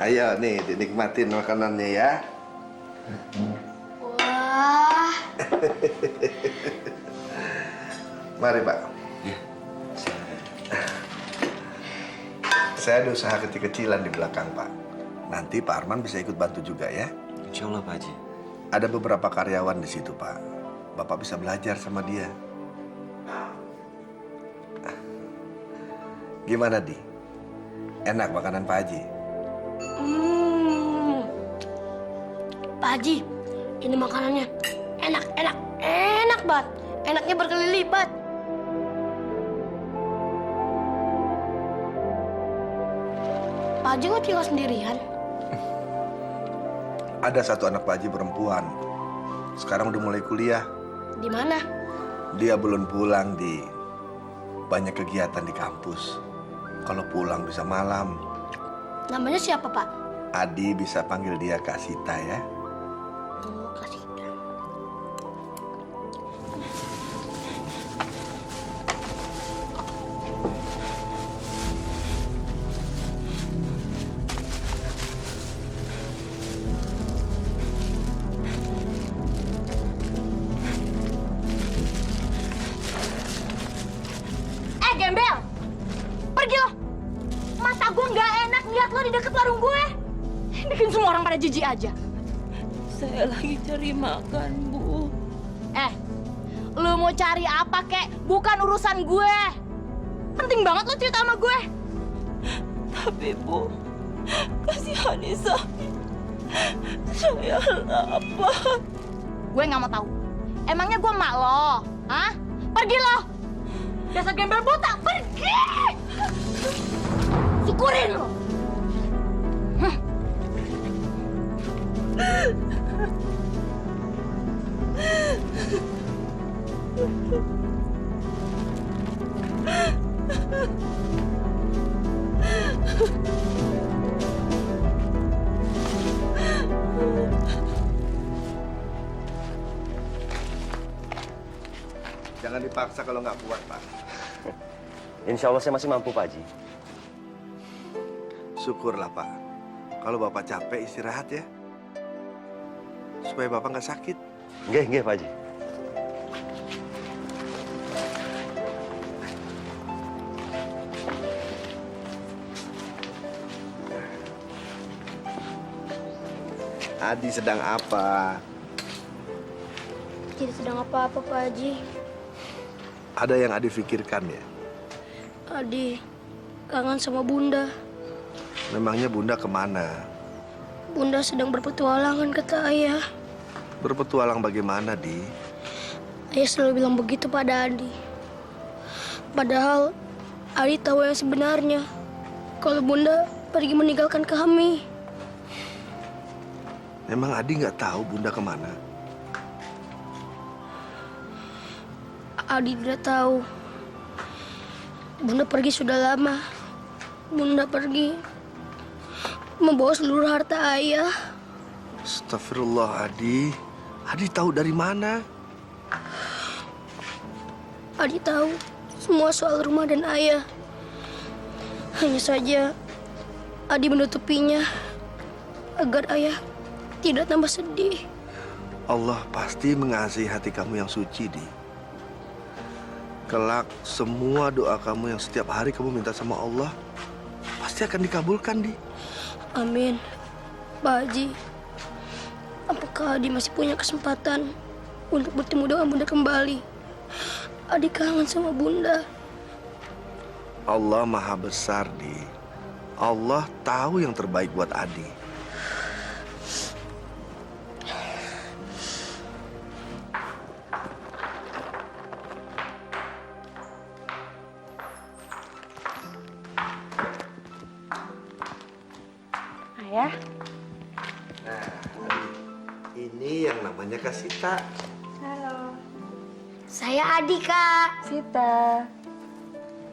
Ayo nih dinikmatin makanannya ya. Wah, Mari Pak. Saya ada usaha kecil-kecilan di belakang Pak. Nanti Pak Arman bisa ikut bantu juga ya. Insya Allah Pak Haji. Ada beberapa karyawan di situ Pak. Bapak bisa belajar sama dia. Gimana Di? Enak makanan Pak Haji? Pak Haji, ini makanannya enak banget. Enaknya berkali lipat. Pak Haji kok tinggal sendirian? Ada satu anak Pak Haji perempuan. Sekarang udah mulai kuliah. Di mana? Dia belum pulang Di. Banyak kegiatan di kampus. Kalau pulang bisa malam. Namanya siapa, Pak? Adi bisa panggil dia Kak Sita ya. Oh, Kak Sita. Gembel! Pergi lo! Masa gue nggak enak lihat lo di deket warung gue? Bikin semua orang pada jijik aja. Saya lagi cari makan, Bu. Lo mau cari apa kek? Bukan urusan gue. Penting banget lo cerita sama gue. Tapi, Bu, kasihan Nisa. Saya lapar. Gue nggak mau tahu. Emangnya gue emak lo? Hah? Pergi lo! Dasar gembel buta, pergi! Syukurin lo! Jangan dipaksa kalau nggak kuat Pak. Insya Allah saya masih mampu Pak Haji. Syukurlah Pak. Kalau Bapak capek istirahat ya. Supaya Bapak nggak sakit. Nggih Pak Haji. Adi sedang apa? Tidak sedang apa-apa, Pak Haji. Ada yang Adi pikirkan ya? Adi kangen sama Bunda. Memangnya Bunda kemana? Bunda sedang berpetualangan, kata Ayah. Berpetualang bagaimana, Di? Ayah selalu bilang begitu pada Adi. Padahal Adi tahu yang sebenarnya. Kalau Bunda pergi meninggalkan kami. Memang Adi nggak tahu Bunda kemana? Adi tidak tahu. Bunda pergi sudah lama. Bunda pergi membawa seluruh harta Ayah. Astagfirullah, Adi. Adi tahu dari mana? Adi tahu semua soal rumah dan Ayah. Hanya saja Adi menutupinya agar Ayah tidak tambah sedih. Allah pasti mengasihi hati kamu yang suci, Di. Kelak semua doa kamu yang setiap hari kamu minta sama Allah pasti akan dikabulkan, Di. Amin. Pak Haji, apakah Adi masih punya kesempatan untuk bertemu dengan Bunda kembali? Adi kangen sama Bunda. Allah Maha Besar, Di. Allah tahu yang terbaik buat Adi. Ayah, Nah, ini yang namanya Kak Sita. Saya Adi, Kak. Sita.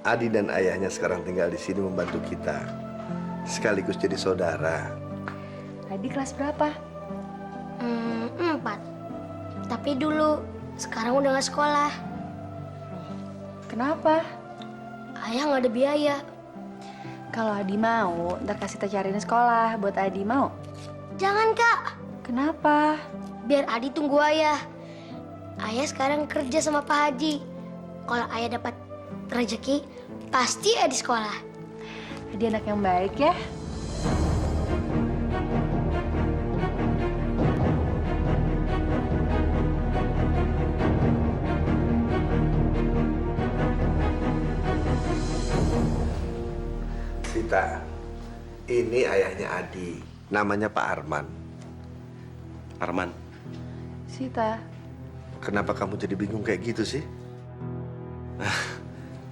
Adi dan ayahnya sekarang tinggal di sini membantu kita. Sekaligus jadi saudara. Adi kelas berapa? 4. Tapi dulu, sekarang udah nggak sekolah. Kenapa? Ayah nggak ada biaya. Kalau Adi mau, ntar kasih Sita cariin sekolah buat Adi, mau? Jangan, Kak. Kenapa? Biar Adi tunggu ayah. Ayah sekarang kerja sama Pak Haji. Kalau ayah dapat rezeki, pasti Adi sekolah. Adi anak yang baik ya. Sita, ini ayahnya Adi. Namanya Pak Arman. Arman, Sita. Kenapa kamu jadi bingung kayak gitu sih?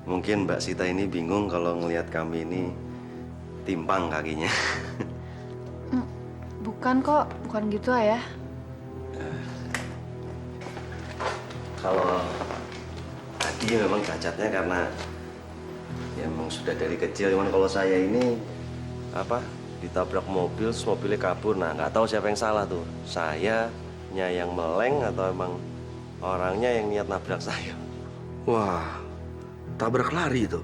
mungkin Mbak Sita ini bingung kalau ngelihat kami ini timpang kakinya. Bukan kok, bukan gitu Ayah. Kalau Adi memang cacatnya karena ya memang sudah dari kecil. Cuman kalau saya ini ditabrak mobil, terus mobilnya kabur. Nah, nggak tahu siapa yang salah tuh. Sayanya yang meleng atau emang orangnya yang niat nabrak saya. Wah, tabrak lari itu.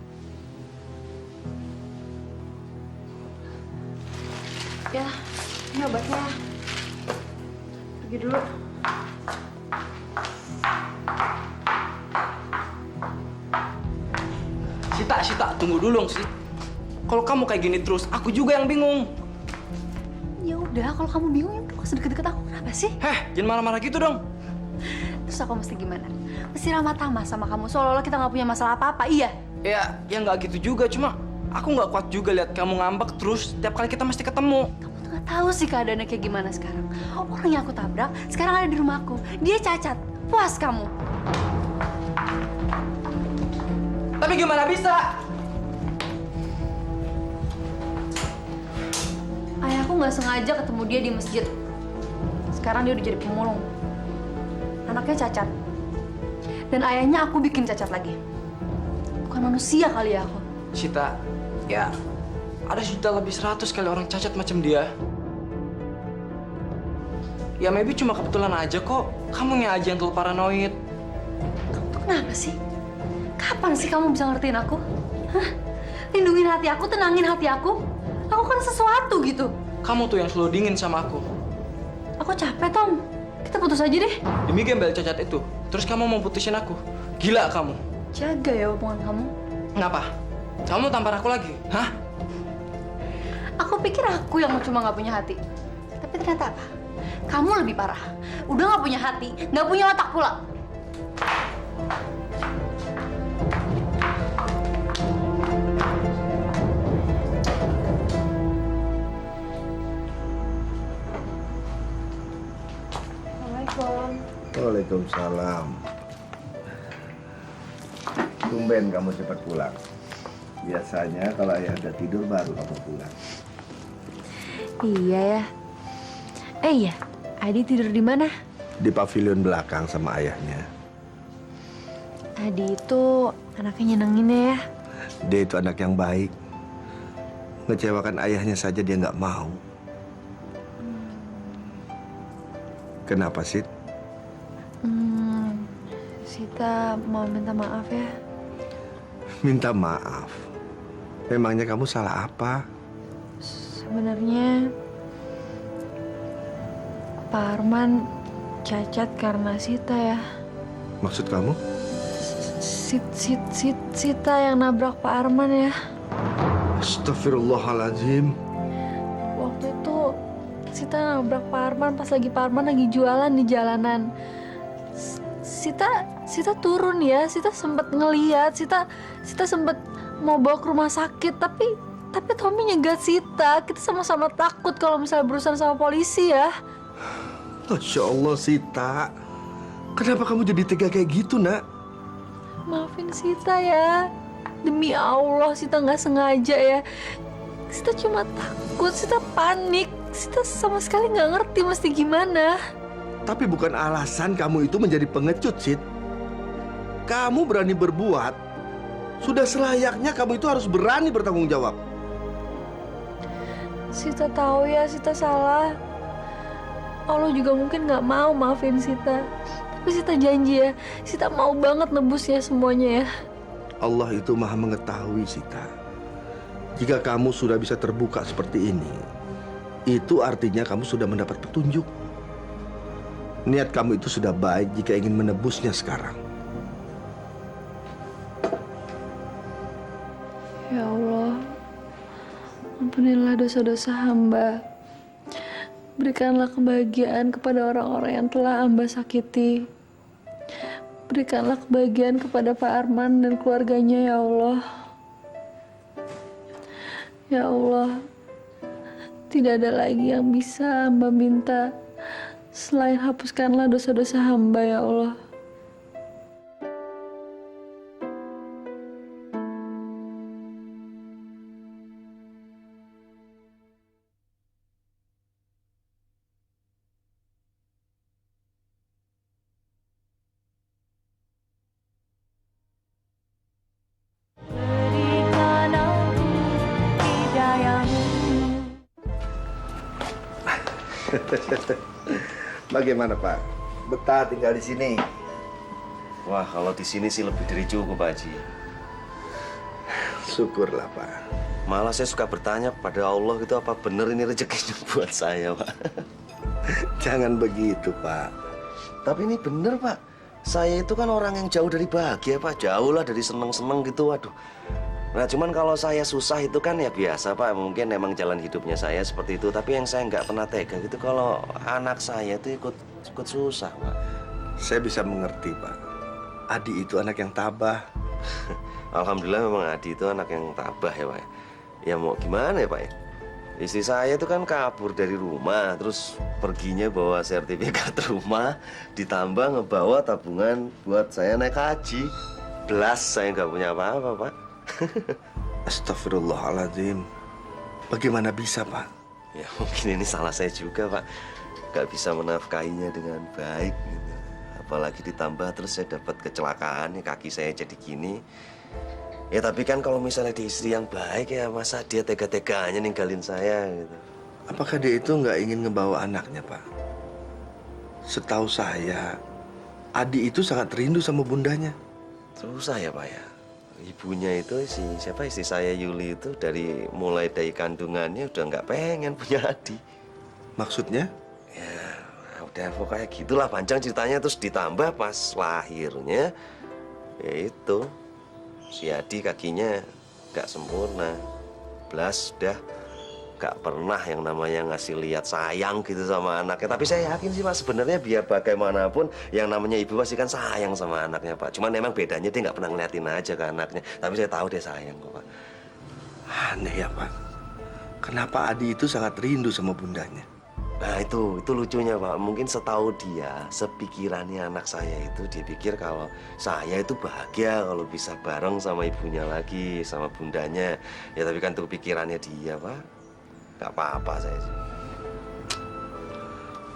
Ya, ini obatnya. Pergi dulu. Sita, tunggu dulu dong, Sit. Kalau kamu kayak gini terus, aku juga yang bingung. Ya udah, kalau kamu bingung ya nggak usah deket-deket aku. Kenapa sih? Jangan marah-marah gitu dong. Terus aku mesti gimana? Mesti ramah tamah sama kamu, seolah-olah kita nggak punya masalah apa-apa, iya? Ya nggak gitu juga. Cuma aku nggak kuat juga lihat kamu ngambek terus. Tiap kali kita mesti ketemu. Kamu tuh nggak tahu sih keadaannya kayak gimana sekarang. Orang yang aku tabrak sekarang ada di rumahku. Dia cacat. Puas kamu? Tapi gimana bisa? Ayahku nggak sengaja ketemu dia di masjid. Sekarang dia udah jadi pemulung. Anaknya cacat. Dan ayahnya aku bikin cacat lagi. Bukan manusia kali ya aku. Sita, ya ada sudah lebih 100 kali orang cacat macam dia. Ya maybe cuma kebetulan aja kok. Kamunya aja yang terlalu paranoid. Kamu tuh kenapa sih? Kapan sih kamu bisa ngertiin aku? Hah? Lindungin hati aku, tenangin hati aku. Lakukan sesuatu gitu. Kamu tuh yang selalu dingin sama aku. Aku capek, Tom. Kita putus aja deh. Demi gembel cacat itu. Terus kamu mau putusin aku? Gila kamu. Jaga ya hubungan kamu. Ngapa? Kamu tampar aku lagi? Hah? Aku pikir aku yang cuma nggak punya hati. Tapi ternyata apa? Kamu lebih parah. Udah nggak punya hati, nggak punya otak pula. Waalaikumsalam. Tumben kamu cepat pulang. Biasanya kalau ayah udah tidur baru kamu pulang. Iya ya. Iya, Adi tidur di mana? Di pavilion belakang sama ayahnya. Adi itu anaknya nyenenginnya ya. Dia itu anak yang baik. Ngecewakan ayahnya saja dia nggak mau. Kenapa sih? Sita mau minta maaf ya. Minta maaf? Memangnya kamu salah apa? Sebenarnya Pak Arman cacat karena Sita ya. Maksud kamu? Sita yang nabrak Pak Arman ya. Astagfirullahaladzim. Waktu itu Sita nabrak Pak Arman pas lagi Pak Arman lagi jualan di jalanan. Sita turun ya, Sita sempat ngeliat, Sita sempat mau bawa ke rumah sakit, tapi Tommy nyegat Sita. Kita sama-sama takut kalau misalnya berurusan sama polisi ya. Masya Allah, Sita. Kenapa kamu jadi tega kayak gitu, nak? Maafin Sita ya. Demi Allah, Sita nggak sengaja ya. Sita cuma takut, Sita panik. Sita sama sekali nggak ngerti mesti gimana. Tapi bukan alasan kamu itu menjadi pengecut, Sid. Kamu berani berbuat, sudah selayaknya kamu itu harus berani bertanggung jawab. Sita tahu ya, Sita salah. Allah juga mungkin nggak mau maafin Sita. Tapi Sita janji ya, Sita mau banget nebusnya semuanya ya. Allah itu maha mengetahui, Sita. Jika kamu sudah bisa terbuka seperti ini, itu artinya kamu sudah mendapat petunjuk. Niat kamu itu sudah baik jika ingin menebusnya sekarang. Ya Allah, ampunilah dosa-dosa hamba. Berikanlah kebahagiaan kepada orang-orang yang telah hamba sakiti. Berikanlah kebahagiaan kepada Pak Arman dan keluarganya, ya Allah. Ya Allah, tidak ada lagi yang bisa hamba minta selain hapuskanlah dosa-dosa hamba, ya Allah. Bagaimana Pak? Betah tinggal di sini? Wah, kalau di sini sih lebih dari cukup, Pak Haji. Syukurlah Pak. Malah saya suka bertanya pada Allah gitu, apa bener ini rezekinya buat saya, Pak? Jangan begitu Pak. Tapi ini bener, Pak. Saya itu kan orang yang jauh dari bahagia, Pak. Jauh lah dari seneng-seneng gitu, waduh. Nah, cuman kalau saya susah itu kan ya biasa, Pak. Mungkin emang jalan hidupnya saya seperti itu. Tapi yang saya nggak pernah tega gitu kalau anak saya itu ikut susah, Pak. Saya bisa mengerti Pak. Adi itu anak yang tabah. Alhamdulillah memang Adi itu anak yang tabah ya, Pak. Ya mau gimana ya, Pak ya? Istri saya itu kan kabur dari rumah, terus perginya bawa sertifikat rumah, ditambah ngebawa tabungan buat saya naik haji. Belas saya nggak punya apa-apa, Pak. Astagfirullahaladzim. Bagaimana bisa Pak? Ya mungkin ini salah saya juga, Pak. Gak bisa menafkahinya dengan baik gitu. Apalagi ditambah terus saya dapat kecelakaan, ya kaki saya jadi gini. Ya tapi kan kalau misalnya di istri yang baik ya masa dia tega-teganya ninggalin saya gitu. Apakah dia itu nggak ingin ngebawa anaknya Pak? Setahu saya, Adi itu sangat rindu sama bundanya. Terus saya, Pak ya. Ibunya itu siapa istri saya Yuli itu mulai dari kandungannya udah nggak pengen punya Adi. Maksudnya? Ya udah pokoknya gitulah panjang ceritanya, terus ditambah pas lahirnya ya itu si Adi kakinya nggak sempurna, belas udah nggak pernah yang namanya ngasih lihat sayang gitu sama anaknya. Tapi saya yakin sih Pak, sebenarnya biar bagaimanapun yang namanya ibu pasti kan sayang sama anaknya Pak. Cuman memang bedanya dia nggak pernah ngeliatin aja ke anaknya. Tapi saya tahu dia sayang kok Pak. Aneh ya Pak. Kenapa Adi itu sangat rindu sama bundanya? Nah itu lucunya Pak. Mungkin setahu dia, sepikirannya anak saya itu dia pikir kalau saya itu bahagia kalau bisa bareng sama ibunya lagi, sama bundanya. Ya tapi kan itu pikirannya dia Pak. Gak apa-apa saya sih.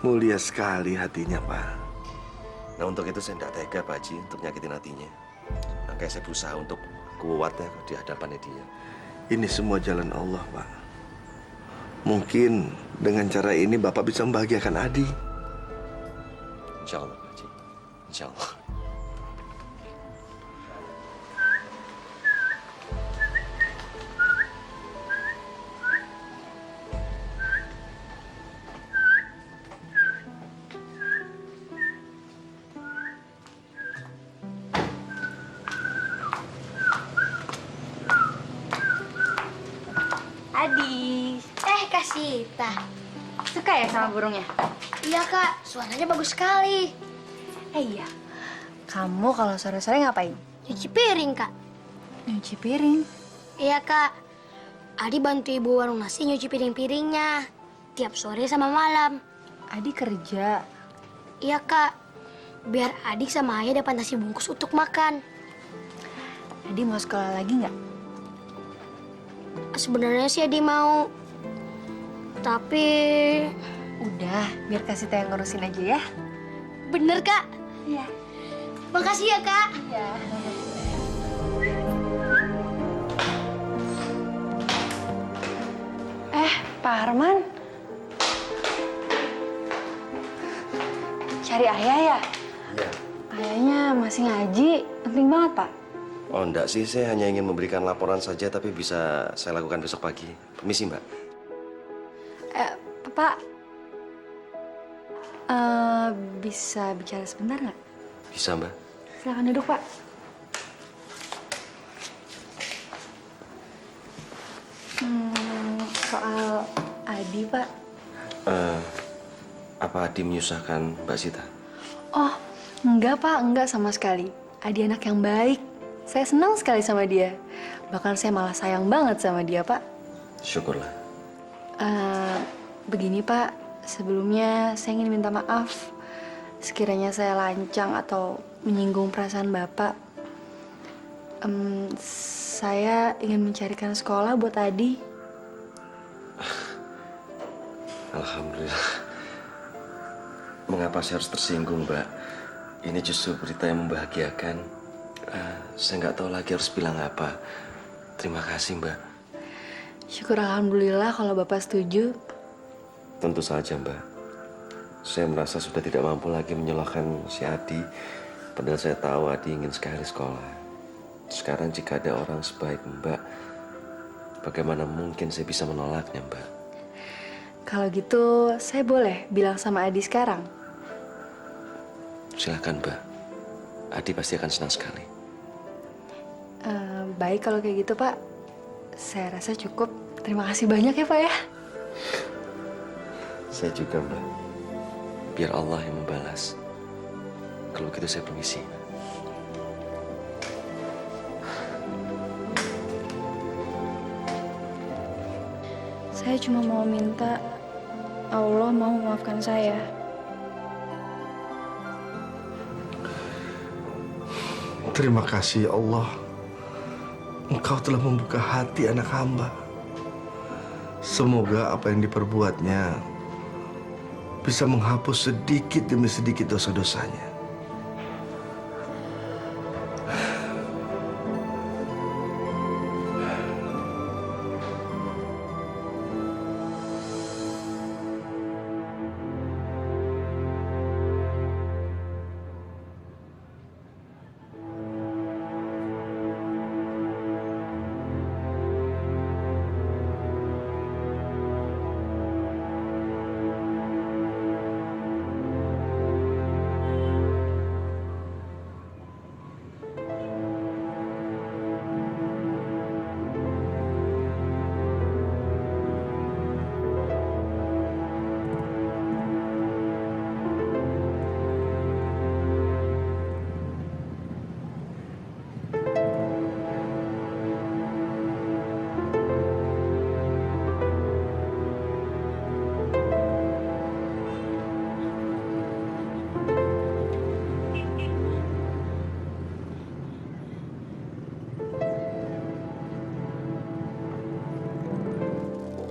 Mulia sekali hatinya Pak. Nah untuk itu saya tidak tega Pak Haji untuk nyakitin hatinya. Makanya saya berusaha untuk kuat ya di hadapannya dia. Ini semua jalan Allah Pak. Mungkin dengan cara ini Bapak bisa membahagiakan Adi. Insya Allah Pak Haji. Insya Allah. Adi. Kak Sita. Suka ya sama burungnya? Iya Kak, suaranya bagus sekali. Iya. Kamu kalau sore-sore ngapain? Nyuci piring Kak. Nyuci piring. Iya Kak. Adi bantu ibu warung nasi nyuci piring-piringnya. Tiap sore sama malam. Adi kerja. Iya Kak. Biar Adik sama Ayah dapat nasi bungkus untuk makan. Adi mau sekolah lagi nggak? Sebenarnya sih Adi mau. Tapi... Udah, biar kasih Teh yang ngurusin aja ya. Bener Kak? Iya. Makasih ya Kak. Iya. Pak Arman. Cari Ayah ya? Iya. Ayahnya masih ngaji, penting banget Pak. Oh enggak sih, saya hanya ingin memberikan laporan saja, tapi bisa saya lakukan besok pagi. Permisi Mbak. Pak, bisa bicara sebentar nggak? Bisa Mbak. Silakan duduk, Pak. Soal Adi, Pak. Apa Adi menyusahkan Mbak Sita? Oh, enggak, Pak. Enggak sama sekali. Adi anak yang baik. Saya senang sekali sama dia. Bahkan saya malah sayang banget sama dia, Pak. Syukurlah. Begini, Pak. Sebelumnya saya ingin minta maaf. Sekiranya saya lancang atau menyinggung perasaan Bapak. Saya ingin mencarikan sekolah buat Adi. Alhamdulillah. Mengapa saya harus tersinggung, Mbak? Ini justru berita yang membahagiakan. Saya nggak tahu lagi harus bilang apa. Terima kasih, Mbak. Syukur alhamdulillah kalau Bapak setuju. Tentu saja, Mbak. Saya merasa sudah tidak mampu lagi menyalahkan si Adi. Padahal saya tahu Adi ingin sekali sekolah. Sekarang jika ada orang sebaik Mbak, bagaimana mungkin saya bisa menolaknya, Mbak? Kalau gitu, saya boleh bilang sama Adi sekarang? Silakan, Mbak. Adi pasti akan senang sekali. Baik kalau kayak gitu, Pak. Saya rasa cukup. Terima kasih banyak ya, Pak ya. Saya juga, Mbak. Biar Allah yang membalas. Kalau gitu saya permisi. Saya cuma mau minta Allah mau memaafkan saya. Terima kasih ya Allah. Engkau telah membuka hati anak hamba. Semoga apa yang diperbuatnya bisa menghapus sedikit demi sedikit dosa-dosanya.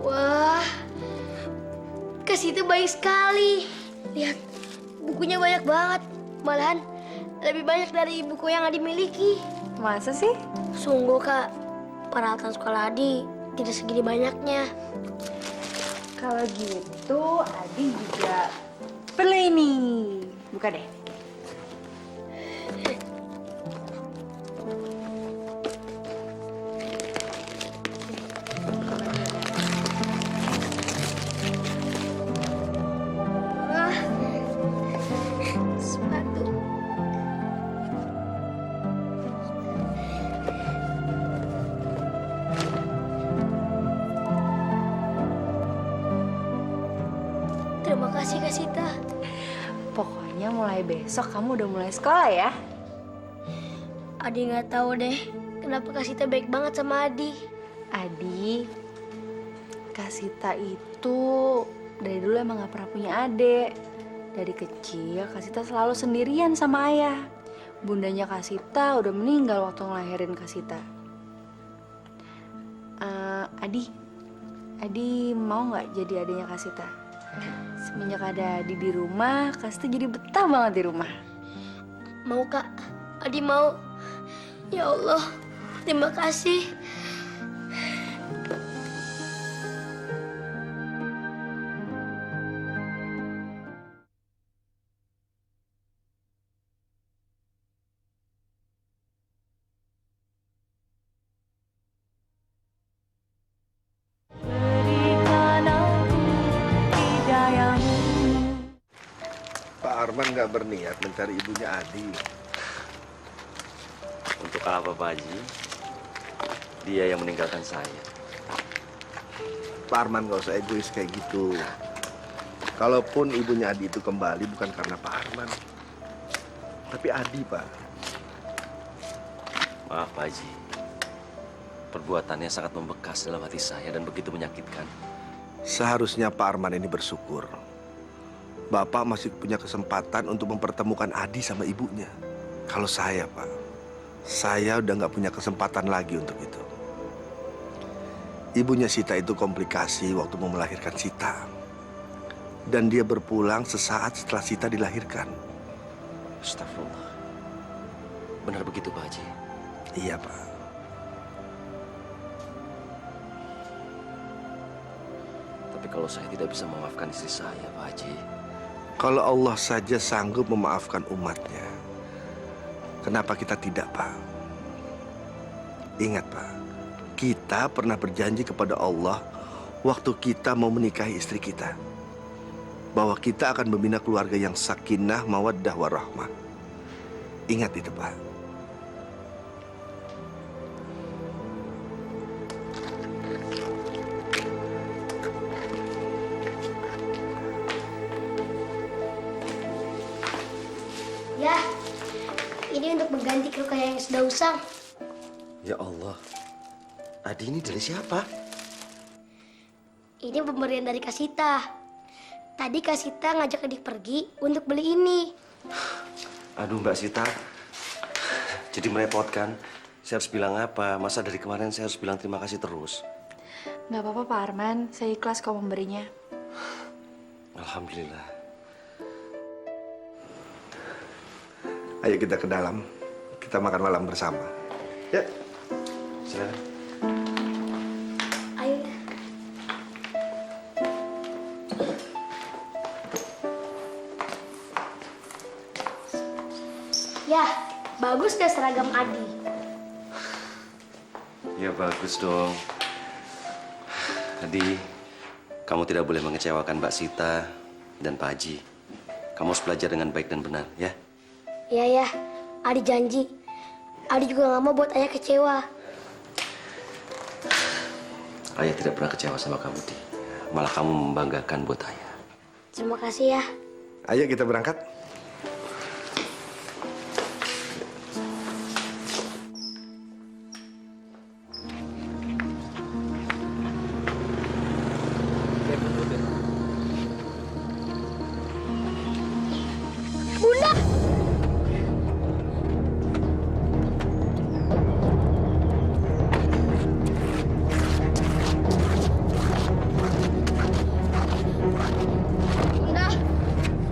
Wah, Kak Sita baik sekali. Lihat, bukunya banyak banget. Malahan lebih banyak dari buku yang Adi miliki. Masa sih? Sungguh, Kak, peralatan sekolah Adi tidak segini banyaknya. Kalau gitu, Adi juga perlu ini. Buka deh. Wah, sepatu. Terima kasih, Kak Sita. Pokoknya mulai besok kamu udah mulai sekolah ya. Adi nggak tahu deh kenapa Kak Sita baik banget sama Adi. Adi, Kak Sita itu dari dulu emang gak pernah punya adik. Dari kecil Kak Sita selalu sendirian sama ayah. Bundanya Kak Sita udah meninggal waktu ngelahirin Kak Sita. Adi mau nggak jadi adiknya Kak Sita? Semenjak ada Adi di rumah, Kak Sita jadi betah banget di rumah. Mau, Kak. Adi mau. Ya Allah, terima kasih. Arman nggak berniat mencari ibunya Adi. Untuk apa, Pak Haji? Dia yang meninggalkan saya. Pak Arman nggak usah egois kayak gitu. Kalaupun ibunya Adi itu kembali bukan karena Pak Arman, tapi Adi, Pak. Maaf, Pak Haji. Perbuatannya sangat membekas dalam hati saya dan begitu menyakitkan. Seharusnya Pak Arman ini bersyukur. Bapak masih punya kesempatan untuk mempertemukan Adi sama ibunya. Kalau saya, Pak, saya udah nggak punya kesempatan lagi untuk itu. Ibunya Sita itu komplikasi waktu mau melahirkan Sita. Dan dia berpulang sesaat setelah Sita dilahirkan. Astagfirullah. Benar begitu, Pak Haji? Iya, Pak. Tapi kalau saya tidak bisa memaafkan istri saya, Pak Haji. Kalau Allah saja sanggup memaafkan umatnya, kenapa kita tidak, Pak? Ingat, Pak, kita pernah berjanji kepada Allah waktu kita mau menikahi istri kita, bahwa kita akan membina keluarga yang sakinah, mawaddah, warahmah. Ingat itu, Pak. Ya, ini untuk mengganti luka yang sudah usang. Ya Allah. Adi ini dari siapa? Ini pemberian dari Kasita. Tadi Kasita ngajak adik pergi untuk beli ini. Aduh, Mbak Sita. Jadi merepotkan. Saya harus bilang apa? Masa dari kemarin saya harus bilang terima kasih terus? Nggak apa-apa Pak Arman, saya ikhlas kok memberinya. Alhamdulillah. Ayo kita ke dalam, kita makan malam bersama. Ya, silakan. Ayo. Ya, bagus deh seragam Adi. Ya bagus dong. Adi, kamu tidak boleh mengecewakan Mbak Sita dan Pak Haji. Kamu harus belajar dengan baik dan benar, ya? Ya, Adi janji. Adi juga nggak mau buat ayah kecewa. Ayah tidak pernah kecewa sama kamu, Di. Malah kamu membanggakan buat ayah. Terima kasih ya. Ayo kita berangkat.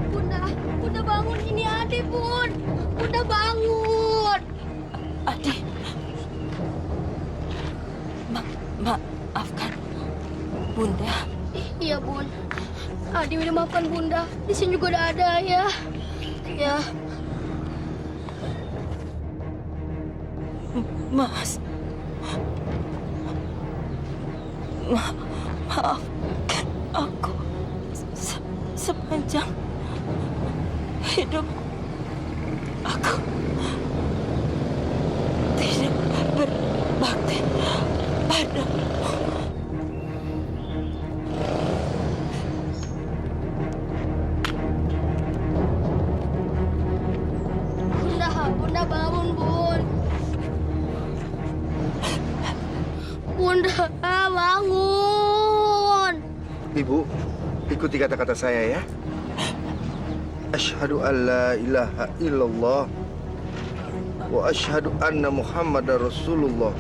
Bunda! Bunda bangun, ini Adi, Bun. Bunda bangun. Adi. Maafkan Bunda. Iya, Bun. Adi udah maafkan Bunda. Di sini juga udah ada ya. Ya. Mas. Maafkan aku sepanjang hidup aku tidak berbakti padamu. Bunda bangun, Bun. Bunda bangun. Ibu, ikuti kata-kata saya ya. Asyhadu an la ilaha illallah wa asyhadu anna Muhammadar Rasulullah.